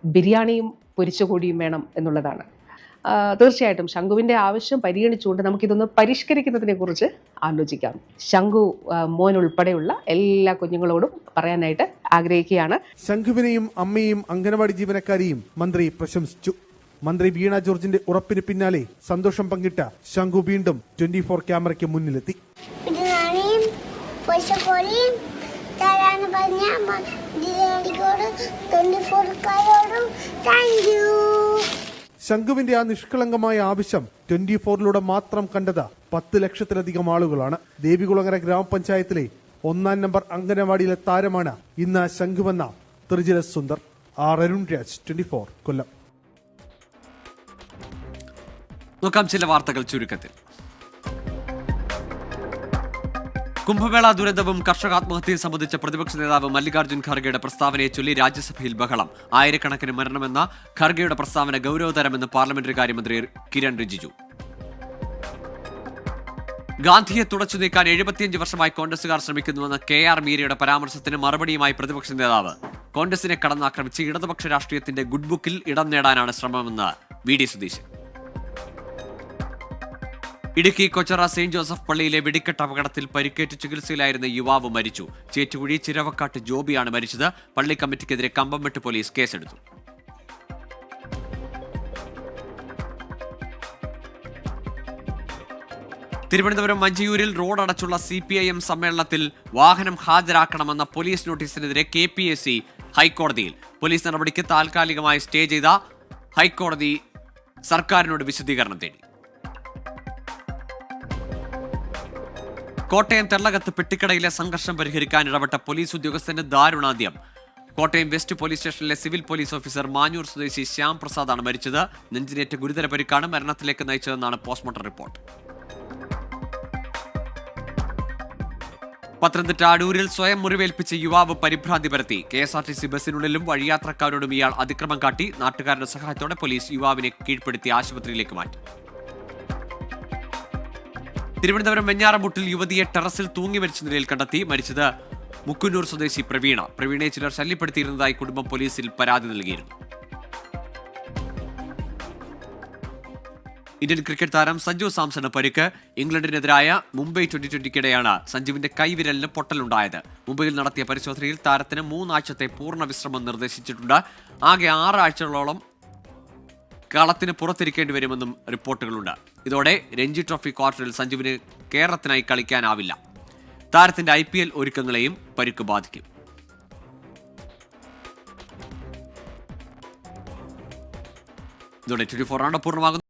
ബിരിയാണിയും പൊരിച്ചുകൂടിയും വേണം എന്നുള്ളതാണ്. തീർച്ചയായിട്ടും ശംഖുവിൻ്റെ ആവശ്യം പരിഗണിച്ചുകൊണ്ട് നമുക്കിതൊന്ന് പരിഷ്കരിക്കുന്നതിനെ കുറിച്ച് ആലോചിക്കാം. ശംഖു മോൻ ഉൾപ്പെടെയുള്ള എല്ലാ കുഞ്ഞുങ്ങളോടും പറയാനായിട്ട് ആഗ്രഹിക്കുകയാണ്. ശംഖുവിനെയും അമ്മയെയും അംഗനവാടി ജീവനക്കാരെയും മന്ത്രി പ്രശംസിച്ചു. മന്ത്രി വീണ ജോർജിന്റെ ഉറപ്പിന് പിന്നാലെ സന്തോഷം പങ്കിട്ട ശംഖു വീണ്ടും 24 ക്യാമറയ്ക്ക് മുന്നിലെത്തി. ശംഖുവിന്റെ ആ നിഷ്കളങ്കമായ ആവശ്യം 24 മാത്രം കണ്ടത് 10 ലക്ഷത്തിലധികം ആളുകളാണ്. ദേവികുളങ്ങര ഗ്രാമപഞ്ചായത്തിലെ 1-ാം നമ്പർ അംഗനവാടിയിലെ താരമാണ് ഇന്ന് ശംഖുവെന്ന ത്രിജുൽ എസ് സുന്ദർ. അരുൺ രാജ്, 24 കൊല്ലം. നോക്കാം ചില വാർത്തകൾ ചുരുക്കത്തിൽ. കുംഭമേള ദുരന്തവും കർഷകാത്മഹത്യയും സംബന്ധിച്ച പ്രതിപക്ഷ നേതാവ് മല്ലികാർജ്ജുൻ ഖാർഗെയുടെ പ്രസ്താവനയെ ചൊല്ലി രാജ്യസഭയിൽ ബഹളം. ആയിരക്കണക്കിന് മരണമെന്ന ഖാർഗെയുടെ പ്രസ്താവന ഗൌരവതരമെന്ന് പാർലമെന്ററി കാര്യമന്ത്രി കിരൺ റിജിജു. ഗാന്ധിയെ തുടച്ചു നീക്കാൻ 75 വർഷമായി കോൺഗ്രസുകാർ ശ്രമിക്കുന്നുവെന്ന KR മീരയുടെ പരാമർശത്തിന് മറുപടിയുമായി പ്രതിപക്ഷ നേതാവ്. കോൺഗ്രസിനെ കടന്നാക്രമിച്ച് ഇടതുപക്ഷ രാഷ്ട്രീയത്തിന്റെ ഗുഡ് ബുക്കിൽ ഇടം നേടാനാണ് ശ്രമമെന്ന് VD Satheesan. Idukki Kochara saint Joseph പള്ളിയിലെ വെടിക്കെട്ട് അപകടത്തിൽ പരിക്കേറ്റ് ചികിത്സയിലായിരുന്ന യുവാവ് മരിച്ചു. ചേറ്റുകുഴി ചിരവക്കാട്ട് ജോബിയാണ് മരിച്ചത്. പള്ളി കമ്മിറ്റിക്കെതിരെ കമ്പംമെട്ട് പോലീസ് കേസെടുത്തു. തിരുവനന്തപുരം മഞ്ചിയൂരിൽ റോഡ് അടച്ചുള്ള CPIM സമ്മേളനത്തിൽ വാഹനം ഹാജരാക്കണമെന്ന പോലീസ് നോട്ടീസിനെതിരെ KPSC ഹൈക്കോടതിയിൽ. പോലീസ് നടപടിക്ക് താൽക്കാലികമായി സ്റ്റേ ചെയ്ത ഹൈക്കോടതി സർക്കാരിനോട് വിശദീകരണം തേടി. കോട്ടയം തെള്ളകത്ത് പെട്ടിക്കടയിലെ സംഘർഷം പരിഹരിക്കാൻ ഇടപെട്ട പോലീസ് ഉദ്യോഗസ്ഥന് ദാരുണാന്ത്യം. കോട്ടയം വെസ്റ്റ് പോലീസ് സ്റ്റേഷനിലെ സിവിൽ പോലീസ് ഓഫീസർ മാഞ്ഞൂർ സ്വദേശി ശ്യാം പ്രസാദാണ് മരിച്ചത്. നെഞ്ചിനേറ്റ ഗുരുതര പരിക്കാണ് മരണത്തിലേക്ക് നയിച്ചതെന്നാണ് പോസ്റ്റ്മോർട്ടം റിപ്പോർട്ട്. പത്തനംതിട്ട അടൂരിൽ സ്വയം മുറിവേൽപ്പിച്ച യുവാവ് പരിഭ്രാന്തി പരത്തി. KSRTC ബസ്സിനുള്ളിലും വഴിയാത്രക്കാരോടും ഇയാൾ അതിക്രമം കാട്ടി. നാട്ടുകാരുടെ സഹായത്തോടെ പോലീസ് യുവാവിനെ കീഴ്പ്പെടുത്തി ആശുപത്രിയിലേക്ക് മാറ്റി. തിരുവനന്തപുരം വെഞ്ഞാറമൂട്ടിൽ യുവതിയെ ടെറസിൽ തൂങ്ങി മരിച്ച നിലയിൽ കണ്ടെത്തി. മരിച്ചത് മുക്കുന്നൂർ സ്വദേശി പ്രവീണയെ ചിലർ ശല്യപ്പെടുത്തിയിരുന്നതായി കുടുംബം പോലീസിൽ പരാതി നൽകിയിരുന്നു. ഇന്ത്യൻ ക്രിക്കറ്റ് താരം സഞ്ജു സാംസണ് പരിക്ക്. ഇംഗ്ലണ്ടിനെതിരായ മുംബൈ 2020-ക്കിടെയാണ് സഞ്ജുവിന്റെ കൈവിരലിന് പൊട്ടലുണ്ടായത്. മുംബൈയിൽ നടത്തിയ പരിശോധനയിൽ താരത്തിന് 3 ആഴ്ചത്തെ പൂർണ്ണ വിശ്രമം നിർദ്ദേശിച്ചിട്ടുണ്ട്. ആകെ 6 ആഴ്ചകളോളം കളത്തിന് പുറത്തിരിക്കേണ്ടി വരുമെന്നും റിപ്പോർട്ടുകളുണ്ട്. ഇതോടെ രഞ്ജി ട്രോഫി ക്വാർട്ടറിൽ സഞ്ജുവിന് കേരളത്തിനായി കളിക്കാനാവില്ല. താരത്തിന്റെ IPL ഒരുക്കങ്ങളെയും പരിക്ക് ബാധിക്കും. ഇതോടെ 24 പൂർണ്ണമാകുന്നു.